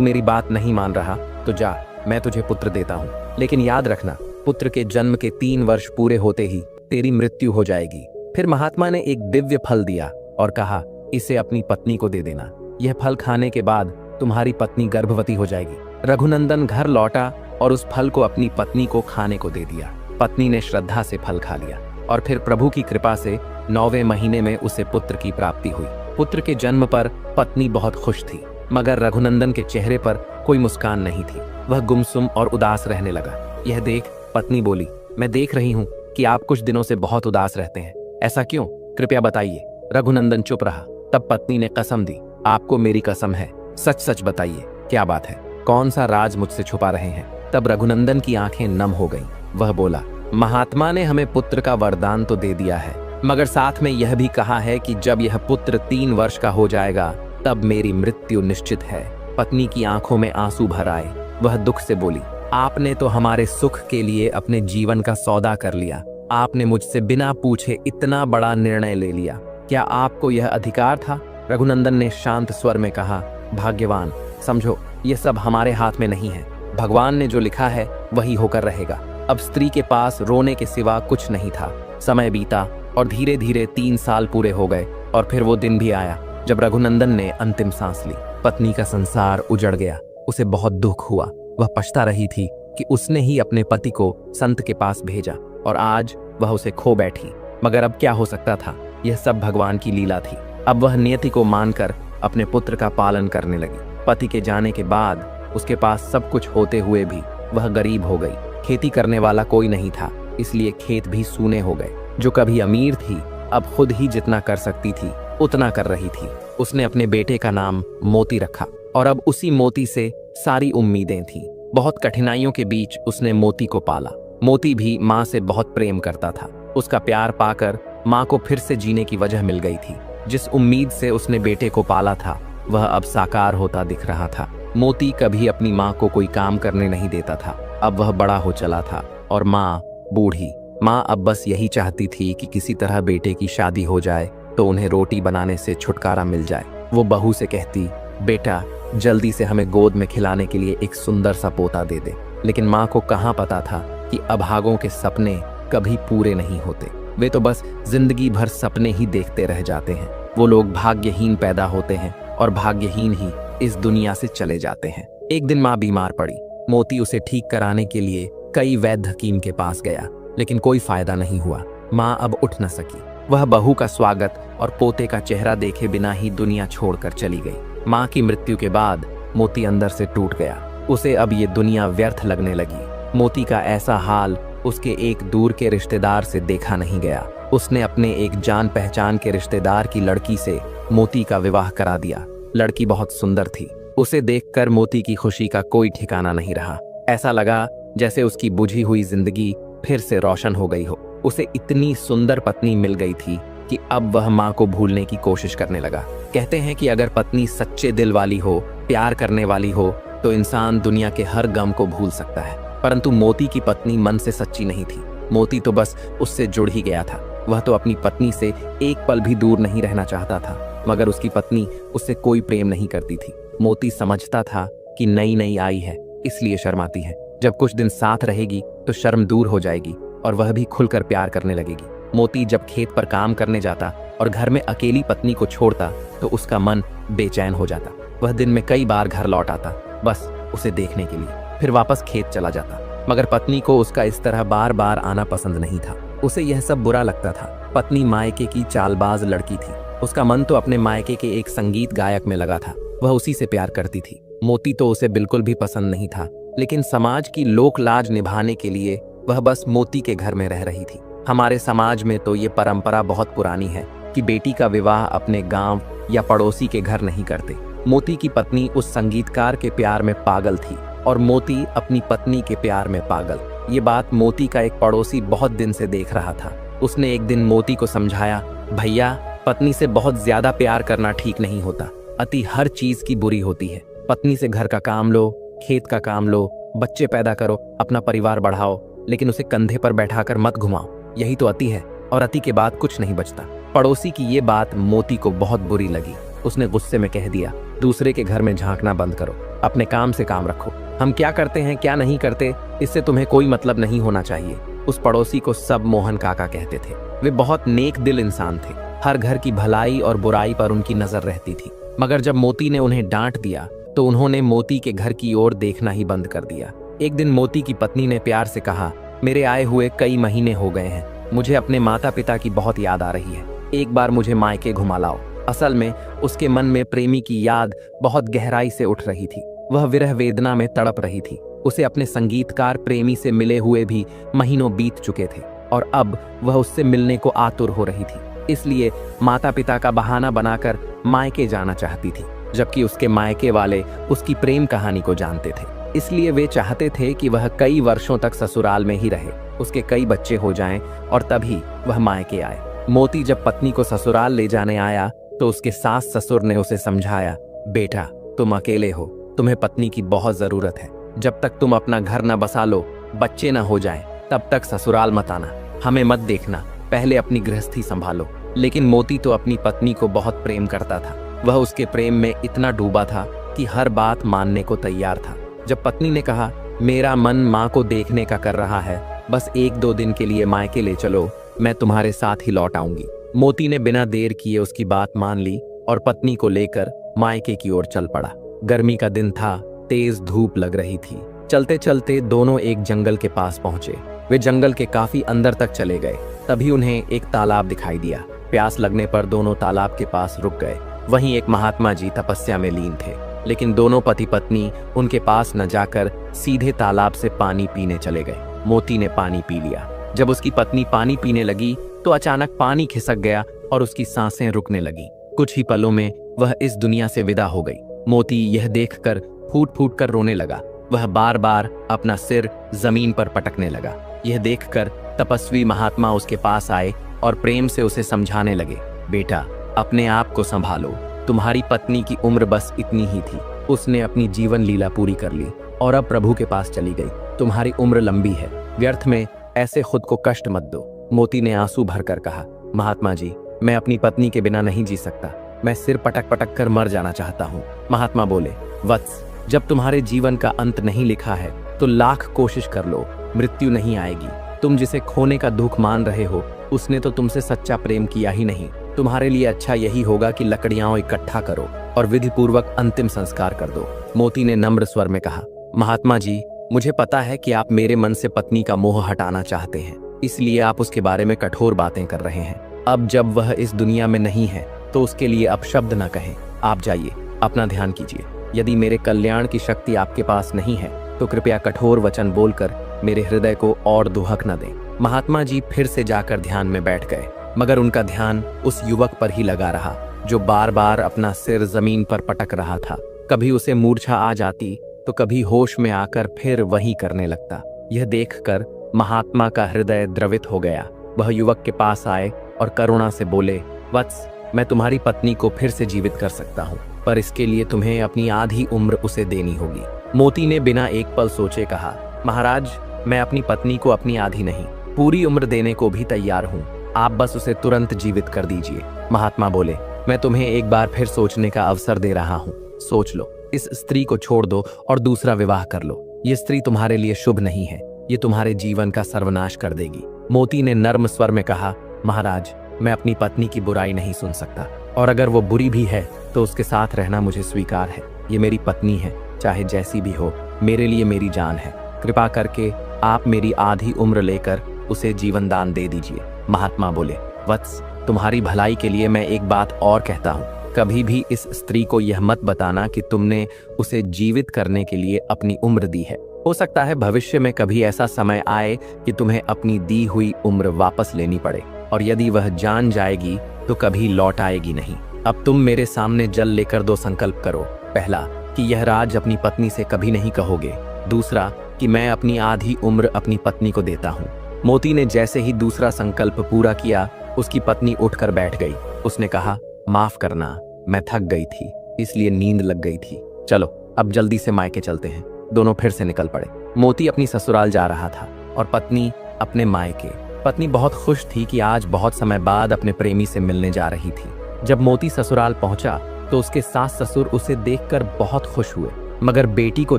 मेरी बात नहीं मान रहा तो जा, मैं तुझे पुत्र देता हूँ, लेकिन याद रखना, पुत्र के जन्म के 3 वर्ष पूरे होते ही तेरी मृत्यु हो जाएगी। फिर महात्मा ने एक दिव्य फल दिया और कहा, इसे अपनी पत्नी को दे देना। यह फल खाने के बाद तुम्हारी पत्नी गर्भवती हो जाएगी। रघुनंदन घर लौटा और उस फल को अपनी पत्नी को खाने को दे दिया। पत्नी ने श्रद्धा से फल खा लिया और फिर प्रभु की कृपा से 9वें महीने में उसे पुत्र की प्राप्ति हुई। पुत्र के जन्म पर पत्नी बहुत खुश थी, मगर रघुनंदन के चेहरे पर कोई मुस्कान नहीं थी। वह गुमसुम और उदास रहने लगा। यह देख पत्नी बोली, मैं देख रही हूँ कि आप कुछ दिनों से बहुत उदास रहते हैं, ऐसा क्यों? कृपया बताइए। रघुनंदन चुप रहा। तब पत्नी ने कसम दी, आपको मेरी कसम है, सच सच बताइए, क्या बात है? कौन सा राज मुझसे छुपा रहे हैं? तब रघुनंदन की आंखें नम हो गईं। वह बोला, महात्मा ने हमें पुत्र का वरदान तो दे दिया है, मगर साथ में यह भी कहा है कि जब यह पुत्र 3 वर्ष का हो जाएगा तब मेरी मृत्यु निश्चित है। पत्नी की आंखों में आंसू भर आए। वह दुख से बोली, आपने तो हमारे सुख के लिए अपने जीवन का सौदा कर लिया। आपने मुझसे बिना पूछे इतना बड़ा निर्णय ले लिया। क्या आपको यह अधिकार था? रघुनंदन ने शांत स्वर में कहा, भाग्यवान, समझो यह सब हमारे हाथ में नहीं है। भगवान ने जो लिखा है वही होकर रहेगा। अब स्त्री के पास रोने के सिवा कुछ नहीं था। समय बीता और धीरे धीरे 3 साल पूरे हो गए और फिर वो दिन भी आया जब रघुनंदन ने अंतिम सांस ली। पत्नी का संसार उजड़ गया। उसे बहुत दुख हुआ। वह पछता रही थी कि उसने ही अपने पति को संत के पास भेजा और आज वह उसे खो बैठी। मगर अब क्या हो सकता था? यह सब भगवान की लीला थी। अब वह नियति को मानकर अपने पुत्र का पालन करने लगी। पति के जाने के बाद उसके पास सब कुछ होते हुए भी वह गरीब हो गई। खेती करने वाला कोई नहीं था, इसलिए खेत भी सूने हो गए। जो कभी अमीर थी अब खुद ही जितना कर सकती थी उतना कर रही थी। उसने अपने बेटे का नाम मोती रखा और अब उसी मोती से सारी उम्मीदें थीं। बहुत कठिनाइयों के बीच उसने मोती को पाला। मोती भी माँ से बहुत प्रेम करता था। उसका प्यार पाकर माँ को फिर से जीने की वजह मिल गई थी। जिस उम्मीद से उसने बेटे को पाला था वह अब साकार होता दिख रहा था। मोती कभी अपनी माँ को कोई काम करने नहीं देता था। अब वह बड़ा हो चला था और माँ बूढ़ी। माँ अब बस यही चाहती थी कि किसी तरह बेटे की शादी हो जाए तो उन्हें रोटी बनाने से छुटकारा मिल जाए। वो बहू से कहती, बेटा जल्दी से हमें गोद में खिलाने के लिए एक सुंदर सा पोता दे दे। लेकिन माँ को कहाँ पता था कि अभागों के सपने कभी पूरे नहीं होते। वे तो बस जिंदगी भर सपने ही देखते रह जाते हैं। वो लोग भाग्यहीन पैदा होते हैं और भाग्यहीन ही इस दुनिया से चले जाते हैं। एक दिन माँ बीमार पड़ी। मोती उसे ठीक कराने के लिए कई वैद्य हकीम के पास गया, लेकिन कोई फायदा नहीं हुआ। माँ अब उठ न सकी। वह बहू का स्वागत और पोते का चेहरा देखे बिना ही दुनिया छोड़कर चली गई। माँ की मृत्यु के बाद मोती अंदर से टूट गया। उसे अब ये दुनिया व्यर्थ लगने लगी। मोती का ऐसा हाल उसके एक दूर के रिश्तेदार से देखा नहीं गया। उसने अपने एक जान पहचान के रिश्तेदार की लड़की से मोती का विवाह करा दिया। लड़की बहुत सुंदर थी। उसे देखकर मोती की खुशी का कोई ठिकाना नहीं रहा। ऐसा लगा जैसे उसकी बुझी हुई जिंदगी फिर से रोशन हो गई हो। उसे इतनी सुंदर पत्नी मिल गई थी कि अब वह माँ को भूलने की कोशिश करने लगा। कहते हैं कि अगर पत्नी सच्चे दिल वाली हो, प्यार करने वाली हो, तो इंसान दुनिया के हर गम को भूल सकता है। परंतु मोती की पत्नी मन से सच्ची नहीं थी। मोती तो बस उससे जुड़ ही गया था। वह तो अपनी पत्नी से एक पल भी दूर नहीं रहना चाहता था, मगर उसकी पत्नी उससे कोई प्रेम नहीं करती थी। मोती समझता था कि नई नई आई है इसलिए शर्माती है। जब कुछ दिन साथ रहेगी तो शर्म दूर हो जाएगी और वह भी खुलकर प्यार करने लगेगी। मोती जब खेत पर काम करने जाता और घर में अकेली पत्नी को छोड़ता तो उसका मन बेचैन हो जाता। वह दिन में कई बार घर लौट आता, बस उसे देखने के लिए, फिर वापस खेत चला जाता। मगर पत्नी को उसका इस तरह बार बार आना पसंद नहीं था। उसे यह सब बुरा लगता था। पत्नी मायके की चालबाज लड़की थी। उसका मन तो अपने मायके के एक संगीत गायक में लगा था। वह उसी से प्यार करती थी। मोती तो उसे बिल्कुल भी पसंद नहीं था, लेकिन समाज की लोक लाज निभाने के लिए वह बस मोती के घर में रह रही थी। हमारे समाज में तो ये परंपरा बहुत पुरानी है कि बेटी का विवाह अपने गांव या पड़ोसी के घर नहीं करते। मोती की पत्नी उस संगीतकार के प्यार में पागल थी और मोती अपनी पत्नी के प्यार में पागल। ये बात मोती का एक पड़ोसी बहुत दिन से देख रहा था। उसने एक दिन मोती को समझाया, भैया पत्नी से बहुत ज्यादा प्यार करना ठीक नहीं होता। अति हर चीज की बुरी होती है। पत्नी से घर का काम लो, खेत का काम लो, बच्चे पैदा करो, अपना परिवार बढ़ाओ, लेकिन उसे कंधे पर बैठाकर मत घुमाओ। यही तो अति है, और अति के बाद कुछ नहीं बचता। पड़ोसी की ये बात मोती को बहुत बुरी लगी। उसने गुस्से में कह दिया, दूसरे के घर में झांकना बंद करो, अपने काम से काम रखो। हम क्या करते हैं क्या नहीं करते इससे तुम्हें कोई मतलब नहीं होना चाहिए। उस पड़ोसी को सब मोहन काका कहते थे। वे बहुत नेक दिल इंसान थे। हर घर की भलाई और बुराई पर उनकी नजर रहती थी। मगर जब मोती ने उन्हें डांट दिया तो उन्होंने मोती के घर की ओर देखना ही बंद कर दिया। एक दिन मोती की पत्नी ने प्यार से कहा, मेरे आए हुए कई महीने हो गए हैं, मुझे अपने माता पिता की बहुत याद आ रही है, एक बार मुझे मायके घुमा लाओ। असल में उसके मन में प्रेमी की याद बहुत गहराई से उठ रही थी। वह विरह वेदना में तड़प रही थी। उसे अपने संगीतकार प्रेमी से मिले हुए भी महीनों बीत चुके थे और अब वह उससे मिलने को आतुर हो रही थी। इसलिए माता पिता का बहाना बनाकर मायके जाना चाहती थी, जबकि उसके मायके वाले उसकी प्रेम कहानी को जानते थे। इसलिए वे चाहते थे कि वह कई वर्षों तक ससुराल में ही रहे, उसके कई बच्चे हो जाएं और तभी वह मायके आए। मोती जब पत्नी को ससुराल ले जाने आया तो उसके सास ससुर ने उसे समझाया, बेटा तुम अकेले हो, तुम्हें पत्नी की बहुत जरूरत है। जब तक तुम अपना घर न बसा लो, बच्चे न हो जाएं, तब तक ससुराल मत आना, हमें मत देखना, पहले अपनी गृहस्थी संभालो। लेकिन मोती तो अपनी पत्नी को बहुत प्रेम करता था। वह उसके प्रेम में इतना डूबा था कि हर बात मानने को तैयार था। जब पत्नी ने कहा, मेरा मन माँ को देखने का कर रहा है, बस 1-2 दिन के लिए मायके ले चलो, मैं तुम्हारे साथ ही लौट आऊंगी। मोती ने बिना देर किए उसकी बात मान ली और पत्नी को लेकर मायके की ओर चल पड़ा। गर्मी का दिन था, तेज धूप लग रही थी। चलते चलते दोनों एक जंगल के पास पहुंचे। वे जंगल के काफी अंदर तक चले गए। तभी उन्हें एक तालाब दिखाई दिया। प्यास लगने पर दोनों तालाब के पास रुक गए। वहीं एक महात्मा जी तपस्या में लीन थे, लेकिन दोनों पति पत्नी उनके पास न जाकर सीधे तालाब से पानी पीने चले गए। मोती ने पानी पी लिया। जब उसकी पत्नी पानी पीने लगी तो अचानक पानी खिसक गया और उसकी सांसें रुकने लगी। कुछ ही पलों में वह इस दुनिया से विदा हो गई। मोती यह देखकर फूट फूट कर रोने लगा। वह बार बार अपना सिर जमीन पर पटकने लगा। यह देखकर तपस्वी महात्मा उसके पास आए और प्रेम से उसे समझाने लगे, बेटा अपने आप को संभालो, तुम्हारी पत्नी की उम्र बस इतनी ही थी, उसने अपनी जीवन लीला पूरी कर ली और अब प्रभु के पास चली गई। तुम्हारी उम्र लंबी है, व्यर्थ में ऐसे खुद को कष्ट मत दो। मोती ने आंसू भरकर कहा, महात्मा जी मैं अपनी पत्नी के बिना नहीं जी सकता, मैं सिर पटक पटक कर मर जाना चाहता हूँ। महात्मा बोले, वत्स जब तुम्हारे जीवन का अंत नहीं लिखा है तो लाख कोशिश कर लो, मृत्यु नहीं आएगी। तुम जिसे खोने का दुख मान रहे हो उसने तो तुमसे सच्चा प्रेम किया ही नहीं। तुम्हारे लिए अच्छा यही होगा कि लकड़ियां इकट्ठा करो और विधि पूर्वक अंतिम संस्कार कर दो। मोती ने नम्र स्वर में कहा, महात्मा जी मुझे पता है कि आप मेरे मन से पत्नी का मोह हटाना चाहते हैं, इसलिए आप उसके बारे में कठोर बातें कर रहे हैं। अब जब वह इस दुनिया में नहीं है तो उसके लिए अपशब्द न कहें। आप जाइए, अपना ध्यान कीजिए। यदि मेरे कल्याण की शक्ति आपके पास नहीं है तो कृपया कठोर वचन बोलकर मेरे हृदय को और दुहक न दें। महात्मा जी फिर से जाकर ध्यान में बैठ गए, मगर उनका ध्यान उस युवक पर ही लगा रहा जो बार बार अपना सिर जमीन पर पटक रहा था। कभी उसे मूर्छा आ जाती तो कभी होश में आकर फिर वही करने लगता। यह देखकर महात्मा का हृदय द्रवित हो गया। वह युवक के पास आए और करुणा से बोले, वत्स मैं तुम्हारी पत्नी को फिर से जीवित कर सकता हूँ, पर इसके लिए तुम्हें अपनी आधी उम्र उसे देनी होगी। मोती ने बिना एक पल सोचे कहा, महाराज मैं अपनी पत्नी को अपनी आधी नहीं पूरी उम्र देने को भी तैयार हूँ, आप बस उसे तुरंत जीवित कर दीजिए। महात्मा बोले, मैं तुम्हें एक बार फिर सोचने का अवसर दे रहा हूँ, सोच लो, इस स्त्री को छोड़ दो और दूसरा विवाह कर लो। ये स्त्री तुम्हारे लिए शुभ नहीं है, ये तुम्हारे जीवन का सर्वनाश कर देगी। मोती ने नर्म स्वर में कहा, महाराज मैं अपनी पत्नी की बुराई नहीं सुन सकता, और अगर वो बुरी भी है तो उसके साथ रहना मुझे स्वीकार है। ये मेरी पत्नी है, चाहे जैसी भी हो, मेरे लिए मेरी जान है। कृपा करके आप मेरी आधी उम्र लेकर उसे जीवन दान दे दीजिए। महात्मा बोले, वत्स तुम्हारी भलाई के लिए मैं एक बात और कहता हूँ, कभी भी इस स्त्री को यह मत बताना कि तुमने उसे जीवित करने के लिए अपनी उम्र दी है। हो सकता है भविष्य में कभी ऐसा समय आए कि तुम्हें अपनी दी हुई उम्र वापस लेनी पड़े, और यदि वह जान जाएगी तो कभी लौट आएगी नहीं। अब तुम मेरे सामने जल लेकर 2 संकल्प करो। पहला कि यह राज अपनी पत्नी से कभी नहीं कहोगे, दूसरा कि मैं अपनी आधी उम्र अपनी पत्नी को देता हूँ। मोती ने जैसे ही दूसरा संकल्प पूरा किया उसकी पत्नी उठकर बैठ गई। उसने कहा, माफ करना, मैं थक गई थी इसलिए नींद लग गई थी, चलो अब जल्दी से मायके चलते हैं। दोनों फिर से निकल पड़े। मोती अपनी ससुराल जा रहा था और पत्नी अपने मायके। पत्नी बहुत खुश थी कि आज बहुत समय बाद अपने प्रेमी से मिलने जा रही थी। जब मोती ससुराल पहुंचा तो उसके सास ससुर उसे देखकर बहुत खुश हुए, मगर बेटी को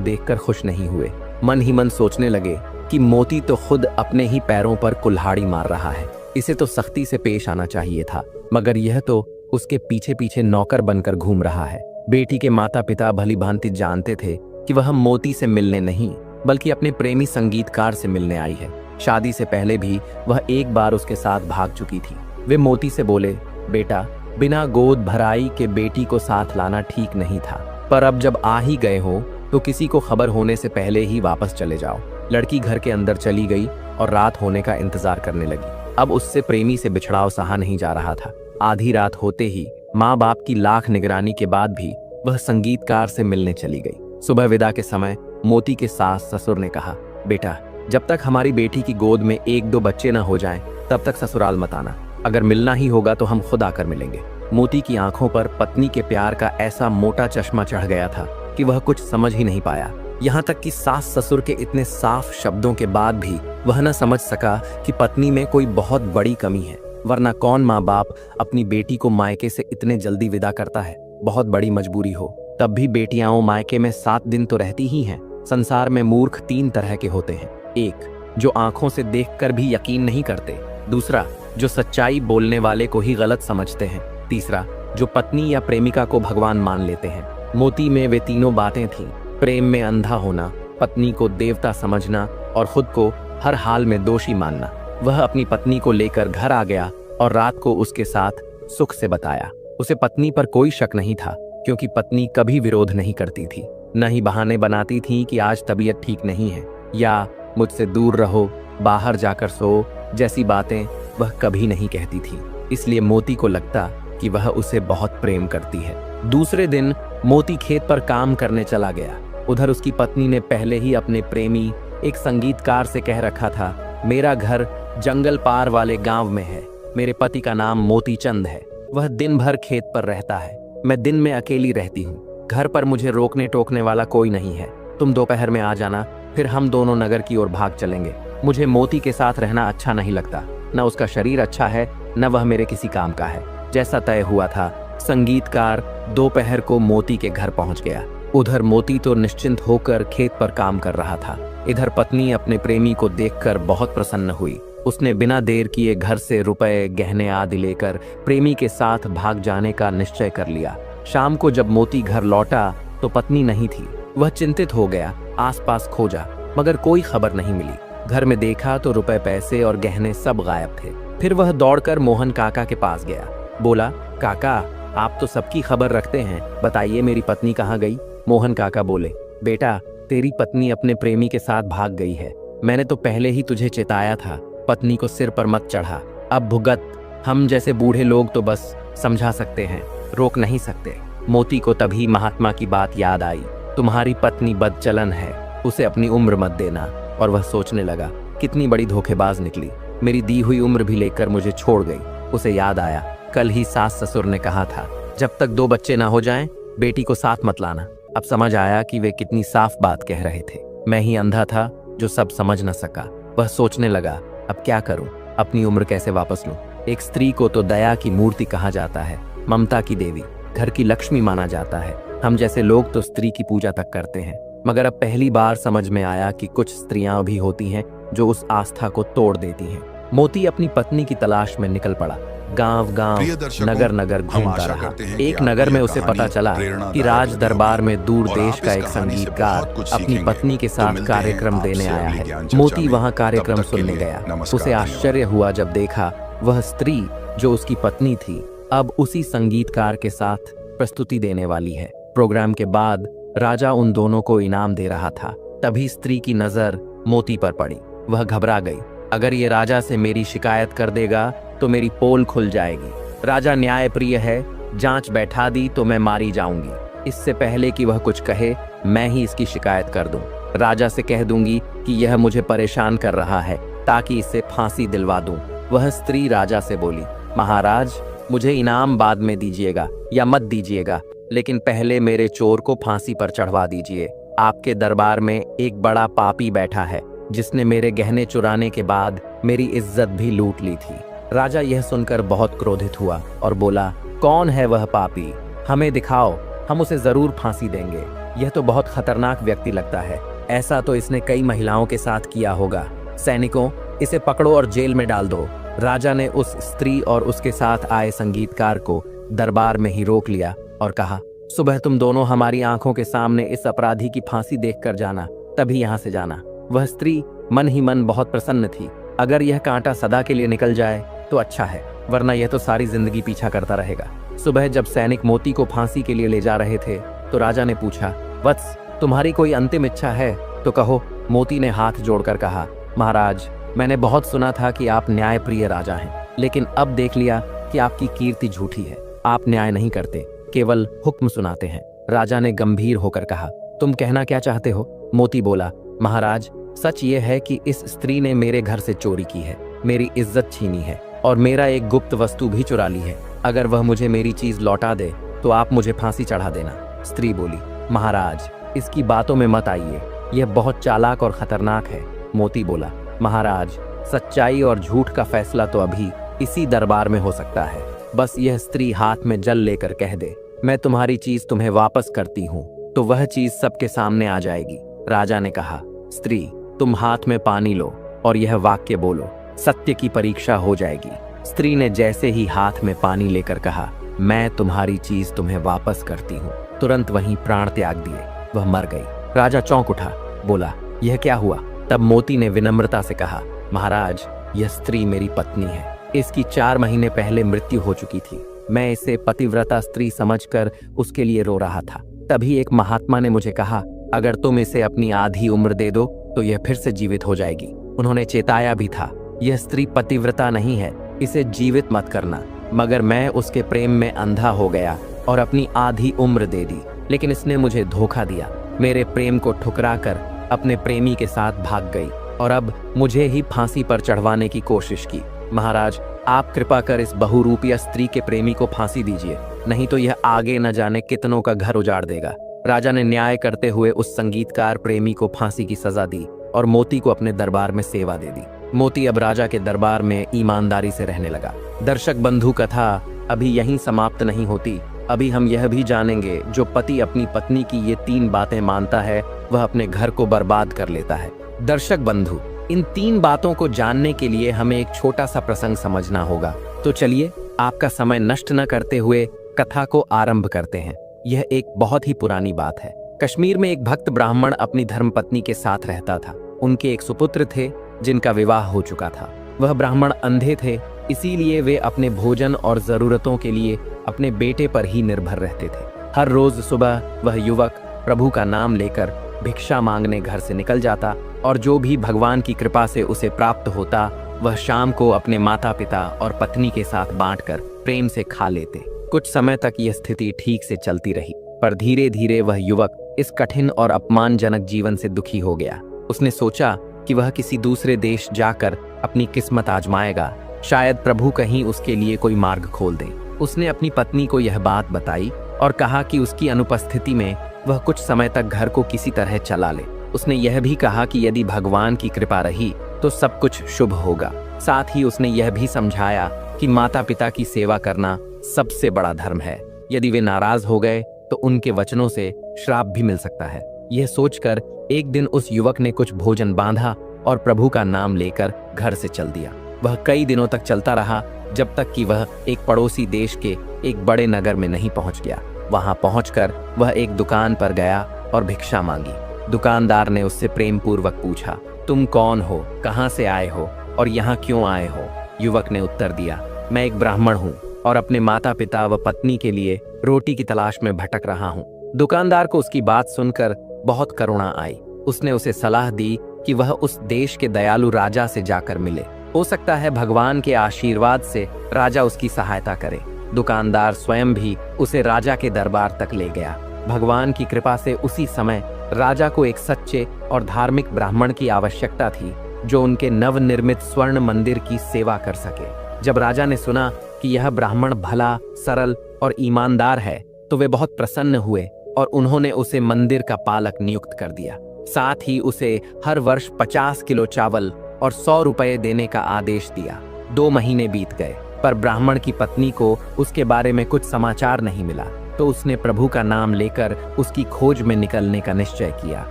देखकर खुश नहीं हुए। मन ही मन सोचने लगे कि मोती तो खुद अपने ही पैरों पर कुल्हाड़ी मार रहा है, इसे तो सख्ती से पेश आना चाहिए था, मगर यह तो उसके पीछे पीछे नौकर बनकर घूम रहा है। बेटी के माता पिता भली भांति जानते थे कि वह मोती से मिलने नहीं बल्कि अपने प्रेमी संगीतकार से मिलने आई है। शादी से पहले भी वह एक बार उसके साथ भाग चुकी थी। वे मोती से बोले, बेटा, बिना गोद भराई के बेटी को साथ लाना ठीक नहीं था, पर अब जब आ ही गए हो तो किसी को खबर होने से पहले ही वापस चले जाओ। लड़की घर के अंदर चली गई और रात होने का इंतजार करने लगी। अब उससे प्रेमी से बिछड़ाव सहा नहीं जा रहा था। आधी रात होते ही माँ बाप की लाख निगरानी के बाद भी वह संगीतकार से मिलने चली गई। सुबह विदा के समय मोती के सास ससुर ने कहा, बेटा, जब तक हमारी बेटी की गोद में 1-2 बच्चे न हो जाएं, तब तक ससुराल मत आना। अगर मिलना ही होगा तो हम खुद आकर मिलेंगे। मोती की आंखों पर पत्नी के प्यार का ऐसा मोटा चश्मा चढ़ गया था कि वह कुछ समझ ही नहीं पाया। यहाँ तक कि सास ससुर के इतने साफ शब्दों के बाद भी वह न समझ सका कि पत्नी में कोई बहुत बड़ी कमी है, वरना कौन माँ बाप अपनी बेटी को मायके से इतने जल्दी विदा करता है। बहुत बड़ी मजबूरी हो तब भी बेटियां मायके में 7 दिन तो रहती ही हैं। संसार में मूर्ख 3 तरह के होते हैं। एक, जो आंखों से देखकर भी यकीन नहीं करते। दूसरा, जो सच्चाई बोलने वाले को ही गलत समझते हैं। तीसरा, जो पत्नी या प्रेमिका को भगवान मान लेते हैं। मोती में वे तीनों बातें थीं। प्रेम में अंधा होना, पत्नी को देवता समझना और खुद को हर हाल में दोषी मानना। वह अपनी पत्नी को लेकर घर आ गया और रात को उसके साथ सुख से बताया। उसे पत्नी पर कोई शक नहीं था, क्योंकि पत्नी कभी विरोध नहीं करती थी, न ही बहाने बनाती थी कि आज तबीयत ठीक नहीं है या मुझसे दूर रहो, बाहर जाकर सो जैसी बातें वह कभी नहीं कहती थी। इसलिए मोती को लगता कि वह उसे बहुत प्रेम करती है। दूसरे दिन मोती खेत पर काम करने चला गया। उधर उसकी पत्नी ने पहले ही अपने प्रेमी एक संगीतकार से कह रखा था, मेरा घर जंगल पार वाले गांव में है, मेरे पति का नाम मोती चंद है, वह दिन भर खेत पर रहता है, मैं दिन में अकेली रहती हूँ, घर पर मुझे रोकने टोकने वाला कोई नहीं है, तुम दोपहर में आ जाना, फिर हम दोनों नगर की ओर भाग चलेंगे। मुझे मोती के साथ रहना अच्छा नहीं लगता, न उसका शरीर अच्छा है, न वह मेरे किसी काम का है। जैसा तय हुआ था, संगीतकार दोपहर को मोती के घर पहुंच गया। उधर मोती तो निश्चिंत होकर खेत पर काम कर रहा था। इधर पत्नी अपने प्रेमी को देखकर बहुत प्रसन्न हुई। उसने बिना देर किए घर से रुपए, गहने आदि लेकर प्रेमी के साथ भाग जाने का निश्चय कर लिया। शाम को जब मोती घर लौटा तो पत्नी नहीं थी। वह चिंतित हो गया, आसपास खोजा, मगर कोई खबर नहीं मिली। घर में देखा तो रुपए, पैसे और गहने सब गायब थे। फिर वह दौड़कर मोहन काका के पास गया। बोला, काका, आप तो सबकी खबर रखते हैं, बताइए मेरी पत्नी कहाँ गई? मोहन काका बोले, बेटा, तेरी पत्नी अपने प्रेमी के साथ भाग गई है। मैंने तो पहले ही तुझे चेताया था, पत्नी को सिर पर मत चढ़ा। अब भुगत, हम जैसे बूढ़े लोग तो बस समझा सकते हैं, रोक नहीं सकते। मोती को तभी महात्मा की बात याद आई, तुम्हारी पत्नी बदचलन है, उसे अपनी उम्र मत देना। और वह सोचने लगा, कितनी बड़ी धोखेबाज निकली, मेरी दी हुई उम्र भी लेकर मुझे छोड़ गई। उसे याद आया, कल ही सास ससुर ने कहा था, जब तक 2 बच्चे ना हो जाएं, बेटी को साथ मत लाना। अब समझ आया कि वे कितनी साफ बात कह रहे थे। मैं ही अंधा था जो सब समझ न सका। वह सोचने लगा, अब क्या करूं, अपनी उम्र कैसे वापस लूं? एक स्त्री को तो दया की मूर्ति कहा जाता है, ममता की देवी, घर की लक्ष्मी माना जाता है। हम जैसे लोग तो स्त्री की पूजा तक करते हैं, मगर अब पहली बार समझ में आया कि कुछ स्त्रियां भी होती हैं जो उस आस्था को तोड़ देती हैं। मोती अपनी पत्नी की तलाश में निकल पड़ा। गांव गांव, नगर नगर घूमता रहा। एक नगर में उसे पता चला कि राज दरबार में दूर देश का एक संगीतकार अपनी पत्नी के साथ कार्यक्रम देने आया है। मोती वहां कार्यक्रम सुनने गया। उसे आश्चर्य हुआ जब देखा वह स्त्री जो उसकी पत्नी थी अब उसी संगीतकार के साथ प्रस्तुति देने वाली है। प्रोग्राम के बाद राजा उन दोनों को इनाम दे रहा था। तभी स्त्री की नजर मोती पर पड़ी। वह घबरा गई, अगर ये राजा से मेरी शिकायत कर देगा तो मेरी पोल खुल जाएगी। राजा न्यायप्रिय है, जांच बैठा दी तो मैं मारी जाऊंगी। इससे पहले कि वह कुछ कहे, मैं ही इसकी शिकायत कर दूं। राजा से कह दूंगी कि यह मुझे परेशान कर रहा है ताकि इससे फांसी दिलवा दूं। वह स्त्री राजा से बोली, महाराज, मुझे इनाम बाद में दीजिएगा या मत दीजिएगा, लेकिन पहले मेरे चोर को फांसी पर चढ़वा दीजिए। आपके दरबार में एक बड़ा पापी बैठा है, जिसने मेरे गहने चुराने के बाद मेरी इज्जत भी लूट ली थी। राजा यह सुनकर बहुत क्रोधित हुआ और बोला, कौन है वह पापी? हमें दिखाओ, हम उसे जरूर फांसी देंगे। यह तो बहुत खतरनाक व्यक्ति लगता है। ऐसा तो इसने कई महिलाओं के साथ किया होगा। सैनिकों, इसे पकड़ो और जेल में डाल दो। राजा ने उस स्त्री और उसके साथ आए संगीतकार को दरबार में ही रोक लिया और कहा, सुबह तुम दोनों हमारी आंखों के सामने इस अपराधी की फांसी देखकर जाना, तभी यहाँ से जाना। वह स्त्री मन ही मन बहुत प्रसन्न थी। अगर यह कांटा सदा के लिए निकल जाए तो अच्छा है, वरना यह तो सारी जिंदगी पीछा करता रहेगा। सुबह जब सैनिक मोती को फांसी के लिए ले जा रहे थे तो राजा ने पूछा, वत्स, तुम्हारी कोई अंतिम इच्छा है तो कहो। मोती ने हाथ जोड़कर कहा, महाराज, मैंने बहुत सुना था कि आप न्यायप्रिय राजा हैं, लेकिन अब देख लिया कि आपकी कीर्ति झूठी है। आप न्याय नहीं करते, केवल हुक्म सुनाते हैं। राजा ने गंभीर होकर कहा, तुम कहना क्या चाहते हो? मोती बोला, महाराज, सच ये है कि इस स्त्री ने मेरे घर से चोरी की है, मेरी इज्जत छीनी है और मेरा एक गुप्त वस्तु भी चुरा ली है। अगर वह मुझे मेरी चीज लौटा दे तो आप मुझे फांसी चढ़ा देना। स्त्री बोली, महाराज, इसकी बातों में मत आइए, यह बहुत चालाक और खतरनाक है। मोती बोला, महाराज, सच्चाई और झूठ का फैसला तो अभी इसी दरबार में हो सकता है। बस यह स्त्री हाथ में जल लेकर कह दे, मैं तुम्हारी चीज तुम्हें वापस करती हूँ, तो वह चीज सबके सामने आ जाएगी। राजा ने कहा, स्त्री, तुम हाथ में पानी लो और यह वाक्य बोलो, सत्य की परीक्षा हो जाएगी। स्त्री ने जैसे ही हाथ में पानी लेकर कहा, मैं तुम्हारी चीज तुम्हें वापस करती हूँ, तुरंत वहीं प्राण त्याग दिए। वह मर गई। राजा चौंक उठा, बोला, यह क्या हुआ? तब मोती ने विनम्रता से कहा, महाराज, यह स्त्री मेरी पत्नी है। इसकी 4 महीने पहले मृत्यु हो चुकी थी। मैं इसे पतिव्रता स्त्री समझकर उसके लिए रो रहा था। तभी एक महात्मा ने मुझे कहा, अगर तुम इसे अपनी आधी उम्र दे दो तो यह फिर से जीवित हो जाएगी। उन्होंने चेताया भी था, यह स्त्री पतिव्रता नहीं है, इसे जीवित मत करना। मगर मैं उसके प्रेम में अंधा हो गया और अपनी आधी उम्र दे दी, लेकिन इसने मुझे धोखा दिया। मेरे प्रेम को ठुकरा कर अपने प्रेमी के साथ भाग गई और अब मुझे ही फांसी पर चढ़वाने की कोशिश की। महाराज, आप कृपा कर इस बहुरूपिया स्त्री के प्रेमी को फांसी दीजिए, नहीं तो यह आगे न जाने कितनों का घर उजाड़ देगा। राजा ने न्याय करते हुए उस संगीतकार प्रेमी को फांसी की सजा दी और मोती को अपने दरबार में सेवा दे दी। मोती अब राजा के दरबार में ईमानदारी से रहने लगा। दर्शक बंधु, कथा अभी यहीं समाप्त नहीं होती। अभी हम यह भी जानेंगे, जो पति अपनी पत्नी की ये 3 बातें मानता है वह अपने घर को बर्बाद कर लेता है। दर्शक बंधु, इन 3 बातों को जानने के लिए हमें एक छोटा सा प्रसंग समझना होगा। तो चलिए, आपका समय नष्ट न करते हुए कथा को आरंभ करते हैं। यह एक बहुत ही पुरानी बात है। कश्मीर में एक भक्त ब्राह्मण अपनी धर्मपत्नी के साथ रहता था। उनके एक सुपुत्र थे जिनका विवाह हो चुका था। वह ब्राह्मण अंधे थे, इसीलिए वे अपने भोजन और जरूरतों के लिए अपने बेटे पर ही निर्भर रहते थे। हर रोज सुबह वह युवक प्रभु का नाम लेकर भिक्षा मांगने घर से निकल जाता और जो भी भगवान की कृपा से उसे प्राप्त होता वह शाम को अपने माता पिता और पत्नी के साथ बांटकर प्रेम से खा लेते। कुछ समय तक यह स्थिति ठीक से चलती रही, पर धीरे धीरे वह युवक इस कठिन और अपमानजनक जीवन से दुखी हो गया। उसने सोचा कि वह किसी दूसरे देश जाकर अपनी किस्मत आजमाएगा, शायद प्रभु कहीं उसके लिए कोई मार्ग खोल दे। उसने अपनी पत्नी को यह बात बताई और कहा कि उसकी अनुपस्थिति में वह कुछ समय तक घर को किसी तरह चला ले। उसने यह भी कहा कि यदि भगवान की कृपा रही तो सब कुछ शुभ होगा। साथ ही उसने यह भी समझाया कि माता पिता की सेवा करना सबसे बड़ा धर्म है। यदि वे नाराज हो गए तो उनके वचनों से श्राप भी मिल सकता है। यह सोचकर एक दिन उस युवक ने कुछ भोजन बांधा और प्रभु का नाम लेकर घर से चल दिया। वह कई दिनों तक चलता रहा, जब तक कि वह एक पड़ोसी देश के एक बड़े नगर में नहीं पहुंच गया। वहां पहुंचकर वह एक दुकान पर गया और भिक्षा मांगी। दुकानदार ने उससे प्रेम पूर्वक पूछा, तुम कौन हो, कहां से आए हो और यहाँ क्यों आए हो? युवक ने उत्तर दिया, मैं एक ब्राह्मण हूँ और अपने माता पिता व पत्नी के लिए रोटी की तलाश में भटक रहा हूँ। दुकानदार को उसकी बात सुनकर बहुत करुणा आई। उसने उसे सलाह दी कि वह उस देश के दयालु राजा से जाकर मिले। हो सकता है भगवान के आशीर्वाद से राजा उसकी सहायता करे। दुकानदार स्वयं भी उसे राजा के दरबार तक ले गया। भगवान की कृपा से उसी समय राजा को एक सच्चे और धार्मिक ब्राह्मण की आवश्यकता थी, जो उनके नवनिर्मित स्वर्ण मंदिर की सेवा कर सके। जब राजा ने सुना कि यह ब्राह्मण भला, सरल और ईमानदार है, तो वे बहुत प्रसन्न हुए और उन्होंने उसे मंदिर का पालक नियुक्त कर दिया। साथ ही उसे हर वर्ष 50 किलो चावल और 100 रुपये देने का आदेश दिया। 2 महीने बीत गए, पर ब्राह्मण की पत्नी को उसके बारे में कुछ समाचार नहीं मिला, तो उसने प्रभु का नाम लेकर उसकी खोज में निकलने का निश्चय किया।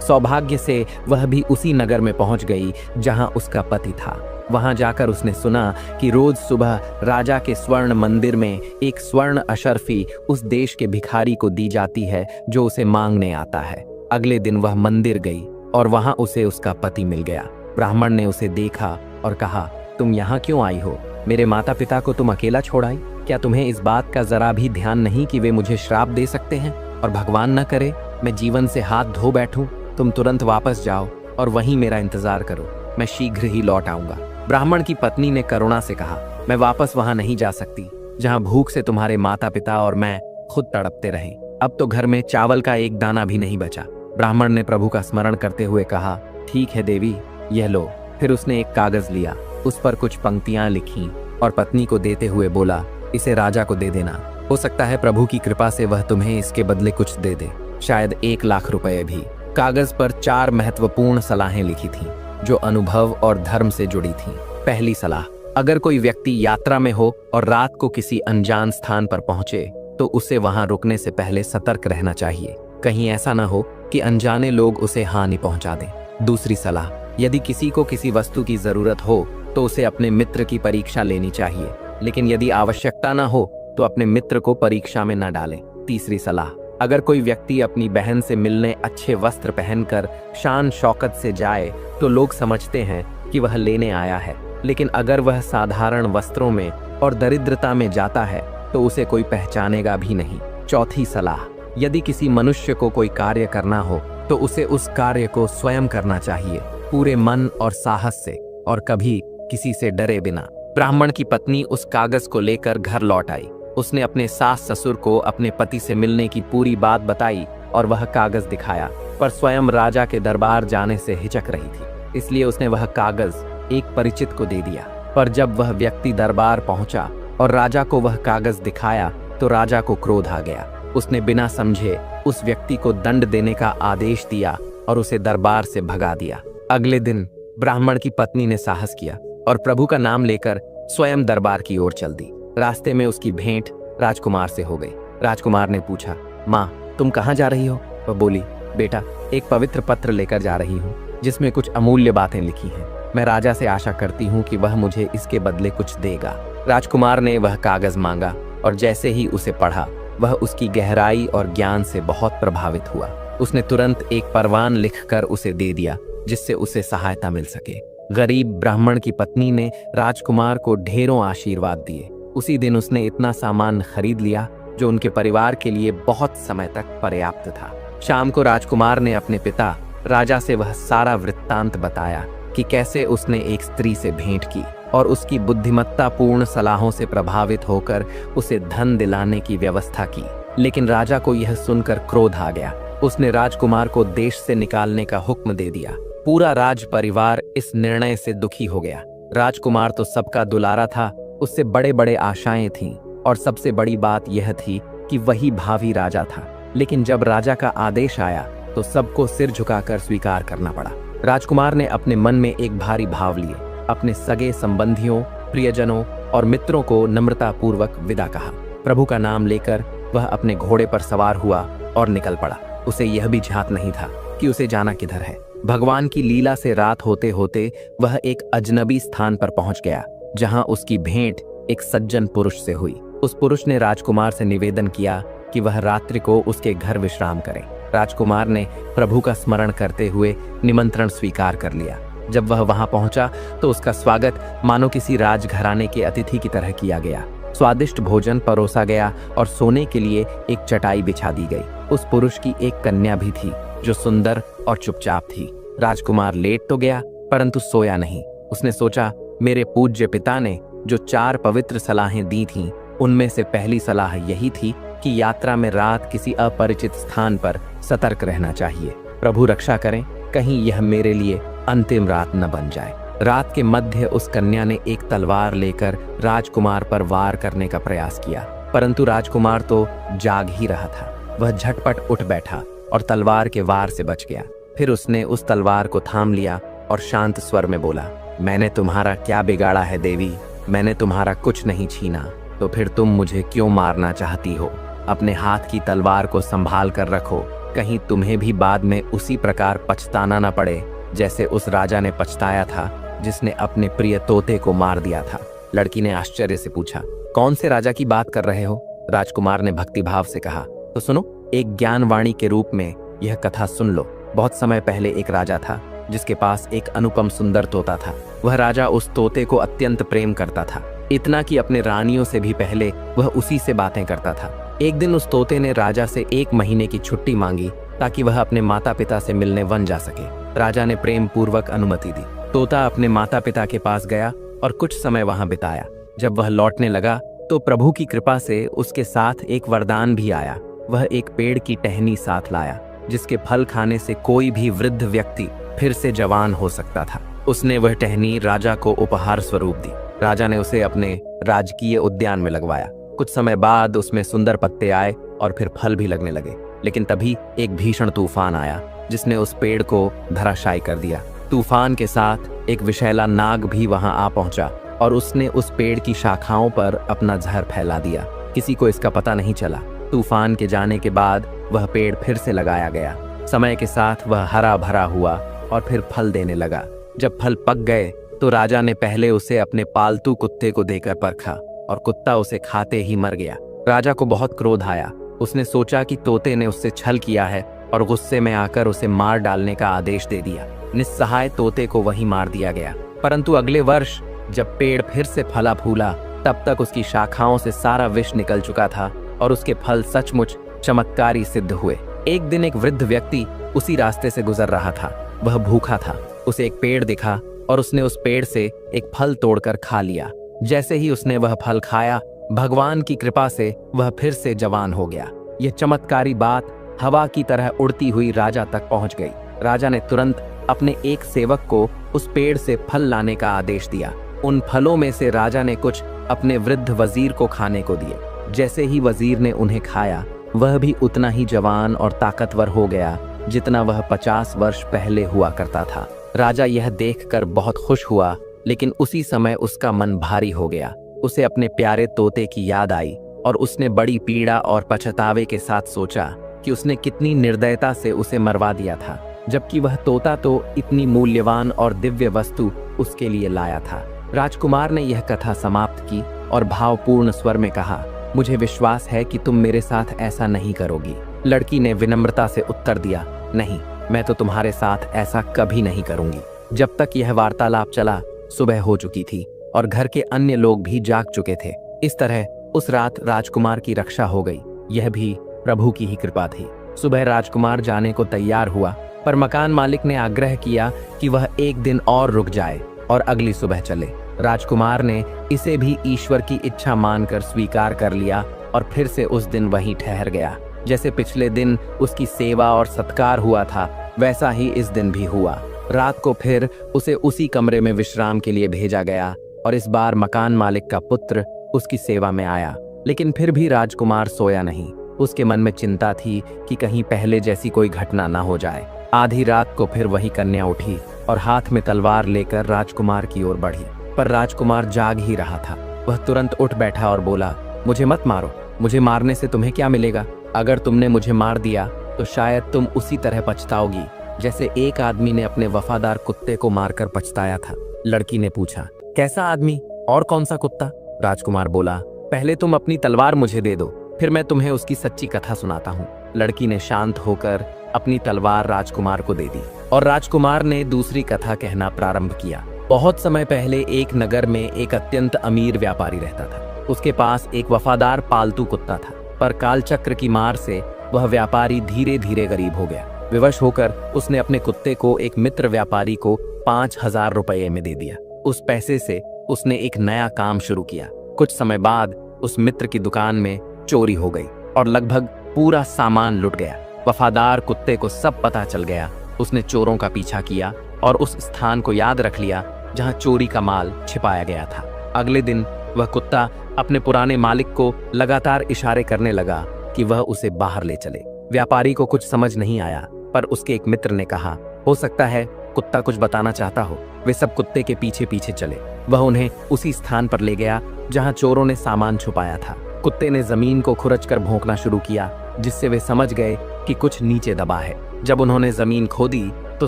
सौभाग्य से वह भी उसी नगर में पहुंच गई जहां उसका पति था। वहां जाकर उसने सुना कि रोज सुबह राजा के स्वर्ण मंदिर में एक स्वर्ण अशर्फी उस देश के भिखारी को दी जाती है जो उसे मांगने आता है। अगले दिन वह मंदिर गई और वहां उसे उसका पति मिल गया। ब्राह्मण ने उसे देखा और कहा, तुम यहाँ क्यों आई हो? मेरे माता पिता को तुम अकेला छोड़ आई? क्या तुम्हें इस बात का जरा भी ध्यान नहीं कि वे मुझे श्राप दे सकते हैं? और भगवान न करे मैं जीवन से हाथ धो बैठूं। तुम तुरंत वापस जाओ और वहीं मेरा इंतजार करो, मैं शीघ्र ही लौट आऊंगा। ब्राह्मण की पत्नी ने करुणा से कहा, मैं वापस वहां नहीं जा सकती जहां भूख से तुम्हारे माता पिता और मैं खुद तड़पते रहे। अब तो घर में चावल का एक दाना भी नहीं बचा। ब्राह्मण ने प्रभु का स्मरण करते हुए कहा, ठीक है देवी, यह लो। फिर उसने एक कागज लिया, उस पर कुछ पंक्तियां लिखी और पत्नी को देते हुए बोला, इसे राजा को दे देना। हो सकता है प्रभु की कृपा से वह तुम्हें इसके बदले कुछ दे दे, शायद 1 लाख रुपए भी। कागज पर 4 महत्वपूर्ण सलाहें लिखी थीं, जो अनुभव और धर्म से जुड़ी थीं। पहली सलाह, अगर कोई व्यक्ति यात्रा में हो और रात को किसी अनजान स्थान पर पहुंचे तो उसे वहां रुकने से पहले सतर्क रहना चाहिए, कहीं ऐसा ना हो कि अनजाने लोग उसे हानि पहुंचा दें। दूसरी सलाह, यदि किसी को किसी वस्तु की जरूरत हो तो उसे अपने मित्र की परीक्षा लेनी चाहिए, लेकिन यदि आवश्यकता ना हो तो अपने मित्र को परीक्षा में न डालें। तीसरी सलाह, अगर कोई व्यक्ति अपनी बहन से मिलने अच्छे वस्त्र पहनकर शान शौकत से जाए तो लोग समझते हैं कि वह लेने आया है, लेकिन अगर वह साधारण वस्त्रों में और दरिद्रता में जाता है तो उसे कोई पहचानेगा भी नहीं। चौथी सलाह, यदि किसी मनुष्य को कोई कार्य करना हो तो उसे उस कार्य को स्वयं करना चाहिए, पूरे मन और साहस से, और कभी किसी से डरे बिना। ब्राह्मण की पत्नी उस कागज को लेकर घर लौट आई। उसने अपने सास ससुर को अपने पति से मिलने की पूरी बात बताई और वह कागज दिखाया, पर स्वयं राजा के दरबार जाने से हिचक रही थी, इसलिए उसने वह कागज एक परिचित को दे दिया। पर जब वह व्यक्ति दरबार पहुंचा और राजा को वह कागज दिखाया तो राजा को क्रोध आ गया। उसने बिना समझे उस व्यक्ति को दंड देने का आदेश दिया और उसे दरबार से भगा दिया। अगले दिन ब्राह्मण की पत्नी ने साहस किया और प्रभु का नाम लेकर स्वयं दरबार की ओर चल दी। रास्ते में उसकी भेंट राजकुमार से हो गई। राजकुमार ने पूछा, माँ तुम कहाँ जा रही हो? वह बोली, बेटा एक पवित्र पत्र लेकर जा रही हूँ जिसमें कुछ अमूल्य बातें लिखी हैं। मैं राजा से आशा करती हूँ कि वह मुझे इसके बदले कुछ देगा। राजकुमार ने वह कागज मांगा और जैसे ही उसे पढ़ा वह उसकी गहराई और ज्ञान से बहुत प्रभावित हुआ। उसने तुरंत एक परवान लिखकर उसे दे दिया जिससे उसे सहायता मिल सके। गरीब ब्राह्मण की पत्नी ने राजकुमार को ढेरों आशीर्वाद दिए। उसी दिन उसने इतना सामान खरीद लिया जो उनके परिवार के लिए बहुत समय तक पर्याप्त था। शाम को राजकुमार ने अपने पिता राजा से वह सारा वृत्तांत बताया कि कैसे उसने एक स्त्री से भेंट की और उसकी बुद्धिमत्तापूर्ण सलाहों से प्रभावित होकर उसे धन दिलाने की व्यवस्था की। लेकिन राजा को यह सुनकर क्रोध आ गया। उसने राजकुमार को देश से निकालने का हुक्म दे दिया। पूरा राज परिवार इस निर्णय से दुखी हो गया। राजकुमार तो सबका दुलारा था, उससे बड़े बड़े आशाएं थीं और सबसे बड़ी बात यह थी कि वही भावी राजा था। लेकिन जब राजा का आदेश आया तो सबको सिर झुकाकर स्वीकार करना पड़ा। राजकुमार ने अपने मन में एक भारी भाव लिए। अपने सगे संबंधियों, प्रियजनों और मित्रों को नम्रतापूर्वक विदा कहा। प्रभु का नाम लेकर वह अपने घोड़े पर सवार हुआ और निकल पड़ा। उसे यह भी झात नहीं था कि उसे जाना किधर है। भगवान की लीला से रात होते होते वह एक अजनबी स्थान पर पहुंच गया जहां उसकी भेंट एक सज्जन पुरुष से हुई। उस पुरुष ने राजकुमार से निवेदन किया कि वह रात्रि को उसके घर विश्राम करे। राजकुमार ने प्रभु का स्मरण करते हुए निमंत्रण स्वीकार कर लिया। जब वह वहां पहुंचा तो उसका स्वागत मानो किसी राजघराने के अतिथि की तरह किया गया। स्वादिष्ट भोजन परोसा गया और सोने के लिए एक चटाई बिछा दी गई। उस पुरुष की एक कन्या भी थी जो सुंदर और चुपचाप थी। राजकुमार लेट तो गया परंतु सोया नहीं। उसने सोचा, मेरे पूज्य पिता ने जो 4 पवित्र सलाहें दी थीं, उनमें से पहली सलाह यही थी कि यात्रा में रात किसी अपरिचित स्थान पर सतर्क रहना चाहिए। प्रभु रक्षा करें, कहीं यह मेरे लिए अंतिम रात न बन जाए। रात के मध्य उस कन्या ने एक तलवार लेकर राजकुमार पर वार करने का प्रयास किया, परंतु राजकुमार तो जाग ही रहा था। वह झटपट उठ बैठा और तलवार के वार से बच गया। फिर उसने उस तलवार को थाम लिया और शांत स्वर में बोला, मैंने तुम्हारा क्या बिगाड़ा है देवी, मैंने तुम्हारा कुछ नहीं छीना, तो फिर तुम मुझे क्यों मारना चाहती हो? अपने हाथ की तलवार को संभाल कर रखो, कहीं तुम्हें भी बाद में उसी प्रकार पछताना न पड़े जैसे उस राजा ने पछताया था जिसने अपने प्रिय तोते को मार दिया था। लड़की ने आश्चर्य से पूछा, कौन से राजा की बात कर रहे हो? राजकुमार ने भक्तिभाव से कहा, तो सुनो, एक ज्ञानवाणी के रूप में यह कथा सुन लो। बहुत समय पहले एक राजा था जिसके पास एक अनुपम सुंदर तोता था। वह राजा उस तोते को अत्यंत प्रेम करता था, इतना कि अपने रानियों से भी पहले वह उसी से बातें करता था। एक दिन उस तोते ने राजा से 1 महीने की छुट्टी मांगी ताकि वह अपने माता पिता से मिलने वन जा सके। राजा ने प्रेम पूर्वक अनुमति दी। तोता अपने माता पिता के पास गया और कुछ समय वहां बिताया। जब वह लौटने लगा तो प्रभु की कृपा से उसके साथ एक वरदान भी आया। वह एक पेड़ की टहनी साथ लाया जिसके फल खाने से कोई भी वृद्ध व्यक्ति फिर से जवान हो सकता था। उसने वह टहनी राजा को उपहार स्वरूप दी। राजा ने उसे अपने राजकीय उद्यान में लगवाया। कुछ समय बाद उसमें सुंदर पत्ते आए और फिर फल भी लगने लगे। लेकिन तभी एक भीषण तूफान आया जिसने उस पेड़ को धराशायी कर दिया। तूफान के साथ एक विषैला नाग भी वहां आ पहुंचा और उसने उस पेड़ की शाखाओं पर अपना जहर फैला दिया। किसी को इसका पता नहीं चला। तूफान के जाने के बाद वह पेड़ फिर से लगाया गया। समय के साथ वह हरा भरा हुआ और फिर फल देने लगा। जब फल पक गए तो राजा ने पहले उसे अपने पालतू कुत्ते को देकर परखा और कुत्ता उसे खाते ही मर गया। राजा को बहुत क्रोध आया। उसने सोचा कि तोते ने उससे छल किया है और गुस्से में आकर उसे मार डालने का आदेश दे दिया। निस्सहाय तोते को वहीं मार दिया गया। परंतु अगले वर्ष जब पेड़ फिर से फला फूला तब तक उसकी शाखाओं से सारा विष निकल चुका था और उसके फल सचमुच चमत्कारी सिद्ध हुए। एक दिन एक वृद्ध व्यक्ति उसी रास्ते से गुजर रहा था। वह भूखा था। उसे एक पेड़ दिखा और उसने उस पेड़ से एक फल तोड़कर खा लिया। जैसे ही उसने वह फल खाया, भगवान की कृपा से वह फिर से जवान हो गया। यह चमत्कारी बात हवा की तरह उड़ती हुई राजा तक पहुंच गई। राजा ने तुरंत अपने एक सेवक को उस पेड़ से फल लाने का आदेश दिया। उन फलों में से राजा ने कुछ अपने वृद्ध वजीर को खाने को दिए। जैसे ही वजीर ने उन्हें खाया, वह भी उतना ही जवान और ताकतवर हो गया जितना वह 50 वर्ष पहले हुआ करता था। राजा यह देखकर बहुत खुश हुआ, लेकिन उसी समय उसका मन भारी हो गया। उसे अपने प्यारे तोते की याद आई और उसने बड़ी पीड़ा और पछतावे के साथ सोचा कि उसने कितनी निर्दयता से उसे मरवा दिया था, जबकि वह तोता तो इतनी मूल्यवान और दिव्य वस्तु उसके लिए लाया था। राजकुमार ने यह कथा समाप्त की और भावपूर्ण स्वर में कहा, मुझे विश्वास है कि तुम मेरे साथ ऐसा नहीं करोगी। लड़की ने विनम्रता से उत्तर दिया, नहीं, मैं तो तुम्हारे साथ ऐसा कभी नहीं करूंगी। जब तक यह वार्तालाप चला, सुबह हो चुकी थी और घर के अन्य लोग भी जाग चुके थे। इस तरह उस रात राजकुमार की रक्षा हो गई। यह भी प्रभु की ही कृपा थी। सुबह राजकुमार जाने को तैयार हुआ, पर मकान मालिक ने आग्रह किया कि वह एक दिन और रुक जाए और अगली सुबह चले। राजकुमार ने इसे भी ईश्वर की इच्छा मानकर स्वीकार कर लिया और फिर से उस दिन वहीं ठहर गया। जैसे पिछले दिन उसकी सेवा और सत्कार हुआ था, वैसा ही इस दिन भी हुआ। रात को फिर उसे उसी कमरे में विश्राम के लिए भेजा गया और इस बार मकान मालिक का पुत्र उसकी सेवा में आया। लेकिन फिर भी राजकुमार सोया नहीं। उसके मन में चिंता थी कि कहीं पहले जैसी कोई घटना न हो जाए। आधी रात को फिर वही कन्या उठी और हाथ में तलवार लेकर राजकुमार की ओर बढ़ी, पर राजकुमार जाग ही रहा था। वह तुरंत उठ बैठा और बोला, मुझे मत मारो। मुझे मारने से तुम्हें क्या मिलेगा? अगर तुमने मुझे मार दिया तो शायद तुम उसी तरह पछताओगी जैसे एक आदमी ने अपने वफादार कुत्ते को मारकर पछताया था। लड़की ने पूछा, कैसा आदमी और कौन सा कुत्ता? राजकुमार बोला, पहले तुम अपनी तलवार मुझे दे दो, फिर मैं तुम्हें उसकी सच्ची कथा सुनाता हूँ। लड़की ने शांत होकर अपनी तलवार राजकुमार को दे दी और राजकुमार ने दूसरी कथा कहना प्रारंभ किया। बहुत समय पहले एक नगर में एक अत्यंत अमीर व्यापारी रहता था। उसके पास एक वफादार पालतू कुत्ता था, पर कालचक्र की मार से वह व्यापारी धीरे धीरे गरीब हो गया। विवश होकर उसने अपने कुत्ते को एक मित्र व्यापारी को 5000 रुपये में दे दिया। उस पैसे से उसने एक नया काम शुरू किया। कुछ समय बाद उस मित्र की दुकान में चोरी हो गई और लगभग पूरा सामान लुट गया। वफादार कुत्ते को सब पता चल गया। उसने चोरों का पीछा किया और उस स्थान को याद रख लिया जहां चोरी का माल छिपाया गया था। अगले दिन वह कुत्ता अपने पुराने मालिक को लगातार इशारे करने लगा कि वह उसे बाहर ले चले। व्यापारी को कुछ समझ नहीं आया, पर उसके एक मित्र ने कहा, हो सकता है कुत्ता कुछ बताना चाहता हो। वे सब कुत्ते के पीछे पीछे चले। वह उन्हें उसी स्थान पर ले गया जहां चोरों ने सामान छुपाया था। कुत्ते ने जमीन को खुरचकर भौंकना शुरू किया, जिससे वे समझ गए कि कुछ नीचे दबा है। जब उन्होंने जमीन खोदी तो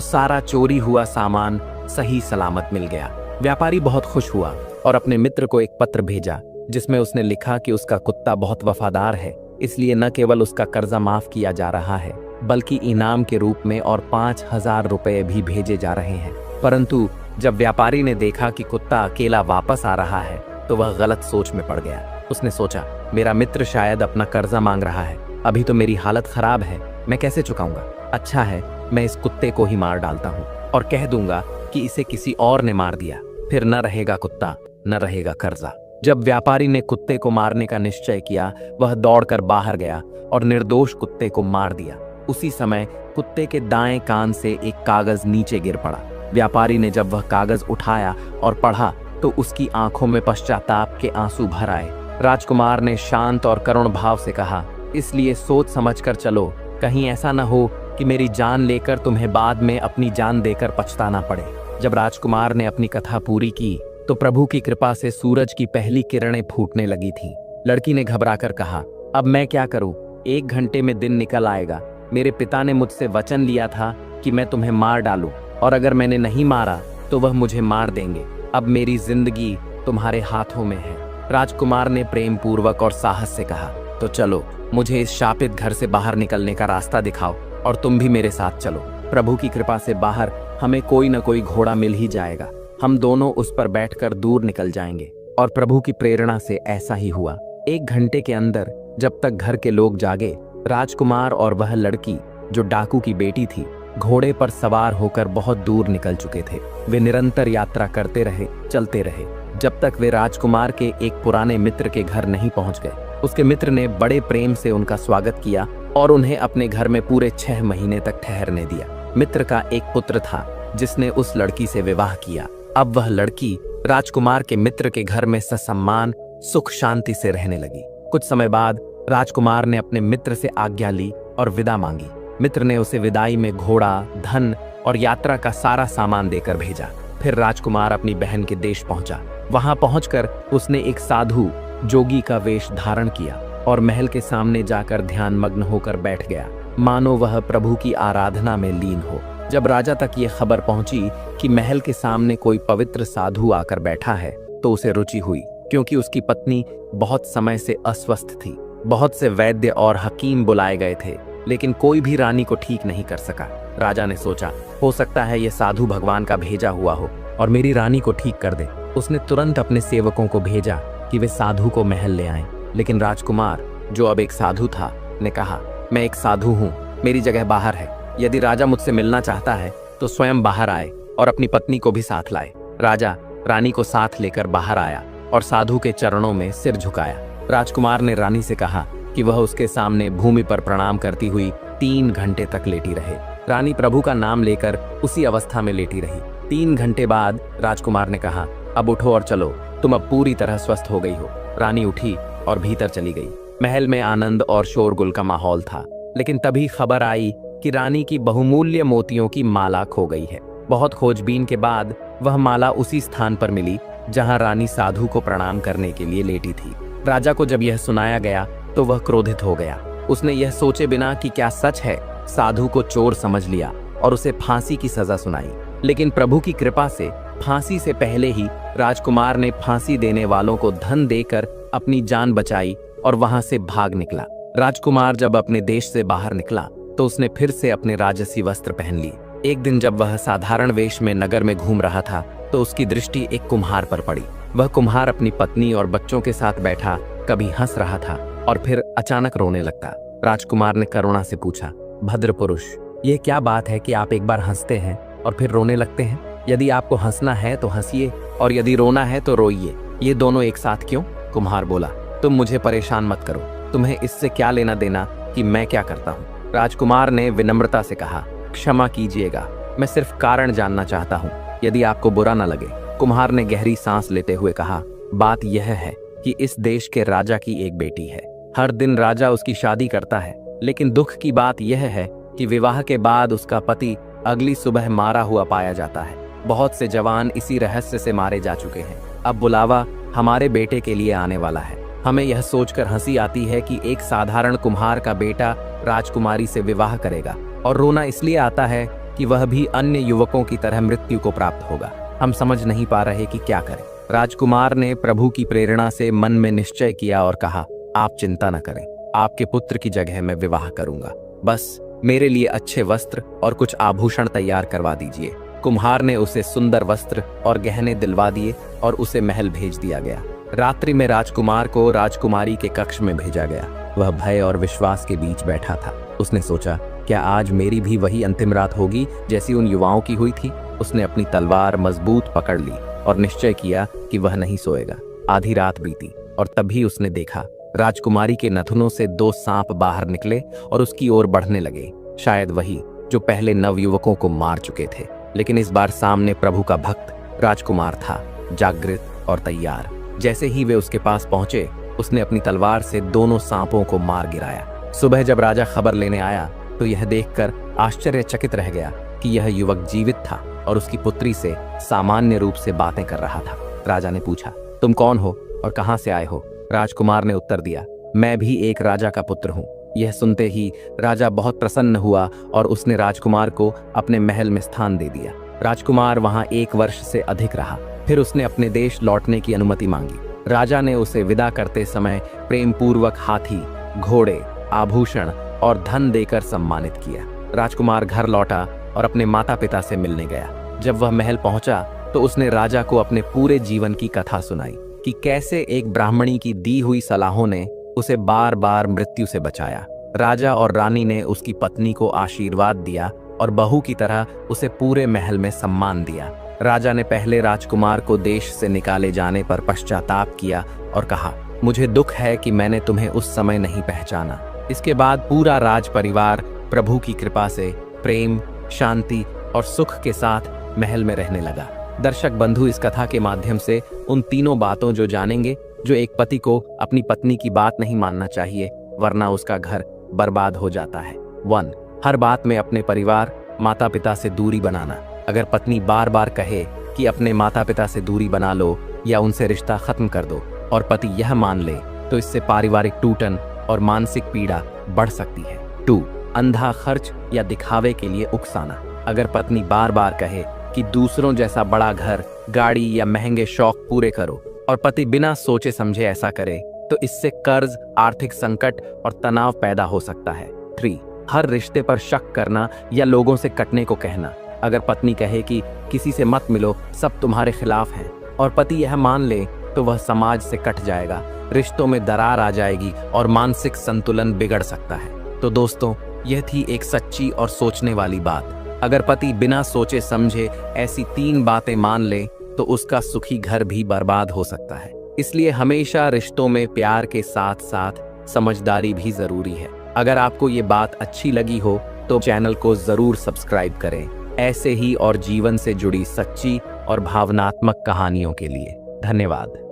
सारा चोरी हुआ सामान सही सलामत मिल गया। व्यापारी बहुत खुश हुआ और अपने मित्र को एक पत्र भेजा, जिसमें उसने लिखा कि उसका कुत्ता बहुत वफादार है, इसलिए न केवल उसका कर्जा माफ किया जा रहा है, बल्कि इनाम के रूप में और 5,000 रुपए भी भेजे जा रहे हैं। परंतु जब व्यापारी ने देखा कि कुत्ता अकेला वापस आ रहा है, तो वह गलत सोच में पड़ गया। उसने सोचा, मेरा मित्र शायद अपना कर्जा मांग रहा है, अभी तो मेरी हालत खराब है, मैं कैसे चुकाऊंगा। अच्छा है, मैं इस कुत्ते को ही मार डालता हूँ और कह दूंगा कि इसे किसी और ने मार दिया, फिर न रहेगा कुत्ता, न रहेगा कर्जा। जब व्यापारी ने कुत्ते को मारने का निश्चय किया, वह दौड़कर बाहर गया और निर्दोष कुत्ते को मार दिया। उसी समय कुत्ते के दाएं कान से एक कागज नीचे गिर पड़ा। व्यापारी ने जब वह कागज उठाया और पढ़ा तो उसकी आंखों में पश्चाताप के आंसू भर आए। राजकुमार ने शांत और करुण भाव से कहा, इसलिए सोच समझकर चलो, कहीं ऐसा न हो कि मेरी जान लेकर तुम्हें बाद में अपनी जान देकर पछताना पड़े। जब राजकुमार ने अपनी कथा पूरी की तो प्रभु की कृपा से सूरज की पहली किरणें फूटने लगी थीं। लड़की ने घबराकर कहा, अब मैं क्या करूं? 1 घंटे में दिन निकल आएगा। मेरे पिता ने मुझसे वचन लिया था कि मैं तुम्हें मार डालूं, और अगर मैंने नहीं मारा तो वह मुझे मार देंगे। अब मेरी जिंदगी तुम्हारे हाथों में है। राजकुमार ने प्रेम पूर्वक और साहस से कहा, तो चलो, मुझे इस शापित घर से बाहर निकलने का रास्ता दिखाओ और तुम भी मेरे साथ चलो। प्रभु की कृपा से बाहर हमें कोई न कोई घोड़ा मिल ही जाएगा। हम दोनों उस पर बैठकर दूर निकल जाएंगे। और प्रभु की प्रेरणा से ऐसा ही हुआ। 1 घंटे के अंदर, जब तक घर के लोग जागे, राजकुमार और वह लड़की जो डाकू की बेटी थी, घोड़े पर सवार होकर बहुत दूर निकल चुके थे। वे निरंतर यात्रा करते रहे, चलते रहे, जब तक वे राजकुमार के एक पुराने मित्र के घर नहीं पहुंच गए। उसके मित्र ने बड़े प्रेम से उनका स्वागत किया और उन्हें अपने घर में पूरे 6 महीने तक ठहरने दिया। मित्र का एक पुत्र था जिसने उस लड़की से विवाह किया। अब वह लड़की राजकुमार के मित्र के घर में ससम्मान सुख शांति से रहने लगी। कुछ समय बाद राजकुमार ने अपने मित्र से आज्ञा ली और विदा मांगी। मित्र ने उसे विदाई में घोड़ा, धन और यात्रा का सारा सामान देकर भेजा। फिर राजकुमार अपनी बहन के देश पहुंचा। वहां पहुंचकर उसने एक साधु जोगी का वेश धारण किया और महल के सामने जाकर ध्यान मग्न होकर बैठ गया, मानो वह प्रभु की आराधना में लीन हो। जब राजा तक ये खबर पहुंची कि महल के सामने कोई पवित्र साधु आकर बैठा है, तो उसे रुचि हुई, क्योंकि उसकी पत्नी बहुत समय से अस्वस्थ थी। बहुत से वैद्य और हकीम बुलाए गए थे, लेकिन कोई भी रानी को ठीक नहीं कर सका। राजा ने सोचा, हो सकता है ये साधु भगवान का भेजा हुआ हो और मेरी रानी को ठीक कर दे। उसने तुरंत अपने सेवकों को भेजा कि वे साधु को महल ले आएं। लेकिन राजकुमार, जो अब एक साधु था, ने कहा, मैं एक साधु हूँ, मेरी जगह बाहर है। यदि राजा मुझसे मिलना चाहता है तो स्वयं बाहर आए और अपनी पत्नी को भी साथ लाए। राजा रानी को साथ लेकर बाहर आया और साधु के चरणों में सिर झुकाया। राजकुमार ने रानी से कहा कि वह उसके सामने भूमि पर प्रणाम करती हुई 3 घंटे तक लेटी रहे। रानी प्रभु का नाम लेकर उसी अवस्था में लेटी रही। 3 घंटे बाद राजकुमार ने कहा, अब उठो और चलो, तुम अब पूरी तरह स्वस्थ हो गई हो। रानी उठी और भीतर चली गई। महल में आनंद और शोरगुल का माहौल था, लेकिन तभी खबर आई कि रानी की बहुमूल्य मोतियों की माला खो गई है। बहुत खोजबीन के बाद वह माला उसी स्थान पर मिली जहां रानी साधु को प्रणाम करने के लिए लेटी थी। राजा को जब यह सुनाया गया तो वह क्रोधित हो गया। उसने यह सोचे बिना कि क्या सच है, साधु को चोर समझ लिया और उसे फांसी की सजा सुनाई। लेकिन प्रभु की कृपा से फांसी से पहले ही राजकुमार ने फांसी देने वालों को धन देकर अपनी जान बचाई और वहां से भाग निकला। राजकुमार जब अपने देश से बाहर निकला तो उसने फिर से अपने राजसी वस्त्र पहन लिए। एक दिन जब वह साधारण वेश में नगर में घूम रहा था तो उसकी दृष्टि एक कुम्हार पर पड़ी। वह कुम्हार अपनी पत्नी और बच्चों के साथ बैठा कभी हंस रहा था और फिर अचानक रोने लगता। राजकुमार ने करुणा से पूछा, भद्र पुरुष, ये क्या बात है कि आप एक बार हंसते हैं और फिर रोने लगते हैं? यदि आपको हंसना है तो हंसिए और यदि रोना है तो रोइए, ये दोनों एक साथ क्यों? कुम्हार बोला, तुम मुझे परेशान मत करो, तुम्हें इससे क्या लेना देना कि मैं क्या करता हूँ। राजकुमार ने विनम्रता से कहा, क्षमा कीजिएगा, मैं सिर्फ कारण जानना चाहता हूँ, यदि आपको बुरा न लगे। कुम्हार ने गहरी सांस लेते हुए कहा, बात यह है कि इस देश के राजा की एक बेटी है। हर दिन राजा उसकी शादी करता है, लेकिन दुख की बात यह है कि विवाह के बाद उसका पति अगली सुबह मारा हुआ पाया जाता है। बहुत से जवान इसी रहस्य से मारे जा चुके हैं। अब बुलावा हमारे बेटे के लिए आने वाला है। हमें यह सोचकर हंसी आती है कि एक साधारण कुम्हार का बेटा राजकुमारी से विवाह करेगा, और रोना इसलिए आता है कि वह भी अन्य युवकों की तरह मृत्यु को प्राप्त होगा। हम समझ नहीं पा रहे कि क्या करें। राजकुमार ने प्रभु की प्रेरणा से मन में निश्चय किया और कहा, आप चिंता न करें, आपके पुत्र की जगह मैं विवाह करूंगा। बस मेरे लिए अच्छे वस्त्र और कुछ आभूषण तैयार करवा दीजिए। कुम्हार ने उसे सुंदर वस्त्र और गहने दिलवा दिए और उसे महल भेज दिया गया। रात्रि में राजकुमार को राजकुमारी के कक्ष में भेजा गया। वह भय और विश्वास के बीच बैठा था। उसने सोचा, क्या आज मेरी भी वही अंतिम रात होगी जैसी उन युवाओं की हुई थी। उसने अपनी तलवार मजबूत पकड़ ली और निश्चय किया कि वह नहीं सोएगा। आधी रात बीती और तभी उसने देखा, राजकुमारी के नथुनों से 2 सांप बाहर निकले और उसकी ओर बढ़ने लगे। शायद वही जो पहले नवयुवकों को मार चुके थे, लेकिन इस बार सामने प्रभु का भक्त राजकुमार था, जागृत और तैयार। जैसे ही वे उसके पास पहुंचे, उसने अपनी तलवार से दोनों सांपों को मार गिराया। सुबह जब राजा खबर लेने आया तो यह देखकर आश्चर्यचकित रह गया कि यह युवक जीवित था और उसकी पुत्री से सामान्य रूप से बातें कर रहा था। राजा ने पूछा, तुम कौन हो और कहां से आए हो? राजकुमार ने उत्तर दिया, मैं भी एक राजा का पुत्र हूँ। यह सुनते ही राजा बहुत प्रसन्न हुआ और उसने राजकुमार को अपने महल में स्थान दे दिया। राजकुमार वहां 1 वर्ष से अधिक रहा। फिर उसने अपने देश लौटने की अनुमति मांगी। राजा ने उसे विदा करते समय प्रेम पूर्वक हाथी, घोड़े, आभूषण और धन देकर सम्मानित किया। राजकुमार घर लौटा और अपने माता पिता से मिलने गया। जब वह महल पहुंचा तो उसने राजा को अपने पूरे जीवन की कथा सुनाई कि कैसे एक ब्राह्मणी की दी हुई सलाहों ने उसे बार बार मृत्यु से बचाया। राजा और रानी ने उसकी पत्नी को आशीर्वाद दिया और बहू की तरह उसे पूरे महल में सम्मान दिया। राजा ने पहले राजकुमार को देश से निकाले जाने पर पश्चाताप किया और कहा, मुझे दुख है कि मैंने तुम्हें उस समय नहीं पहचाना। इसके बाद पूरा राज परिवार प्रभु की कृपा से प्रेम, शांति और सुख के साथ महल में रहने लगा। दर्शक बंधु इस कथा के माध्यम से उन तीनों बातों जो जानेंगे जो एक पति को अपनी पत्नी की बात नहीं मानना चाहिए, वरना उसका घर बर्बाद हो जाता है। 1. हर बात में अपने परिवार, माता पिता से दूरी बनाना। अगर पत्नी बार बार कहे कि अपने माता पिता से दूरी बना लो या उनसे रिश्ता खत्म कर दो और पति यह मान ले, तो इससे पारिवारिक टूटन और मानसिक पीड़ा बढ़ सकती है। 2. अंधा खर्च या दिखावे के लिए उकसाना। अगर पत्नी बार बार कहे कि दूसरों जैसा बड़ा घर, गाड़ी या महंगे शौक पूरे करो और पति बिना सोचे समझे ऐसा करे, तो इससे कर्ज, आर्थिक संकट और तनाव पैदा हो सकता है। 3. हर रिश्ते पर शक करना या लोगों से कटने को कहना। अगर पत्नी कहे कि किसी से मत मिलो, सब तुम्हारे खिलाफ हैं, और पति यह मान ले, तो वह समाज से कट जाएगा, रिश्तों में दरार आ जाएगी और मानसिक संतुलन बिगड़ सकता है। तो दोस्तों, यह थी एक सच्ची और सोचने वाली बात। अगर पति बिना सोचे समझे ऐसी 3 बातें मान ले, तो उसका सुखी घर भी बर्बाद हो सकता है। इसलिए हमेशा रिश्तों में प्यार के साथ साथ समझदारी भी जरूरी है। अगर आपको ये बात अच्छी लगी हो तो चैनल को जरूर सब्सक्राइब करें, ऐसे ही और जीवन से जुड़ी सच्ची और भावनात्मक कहानियों के लिए। धन्यवाद।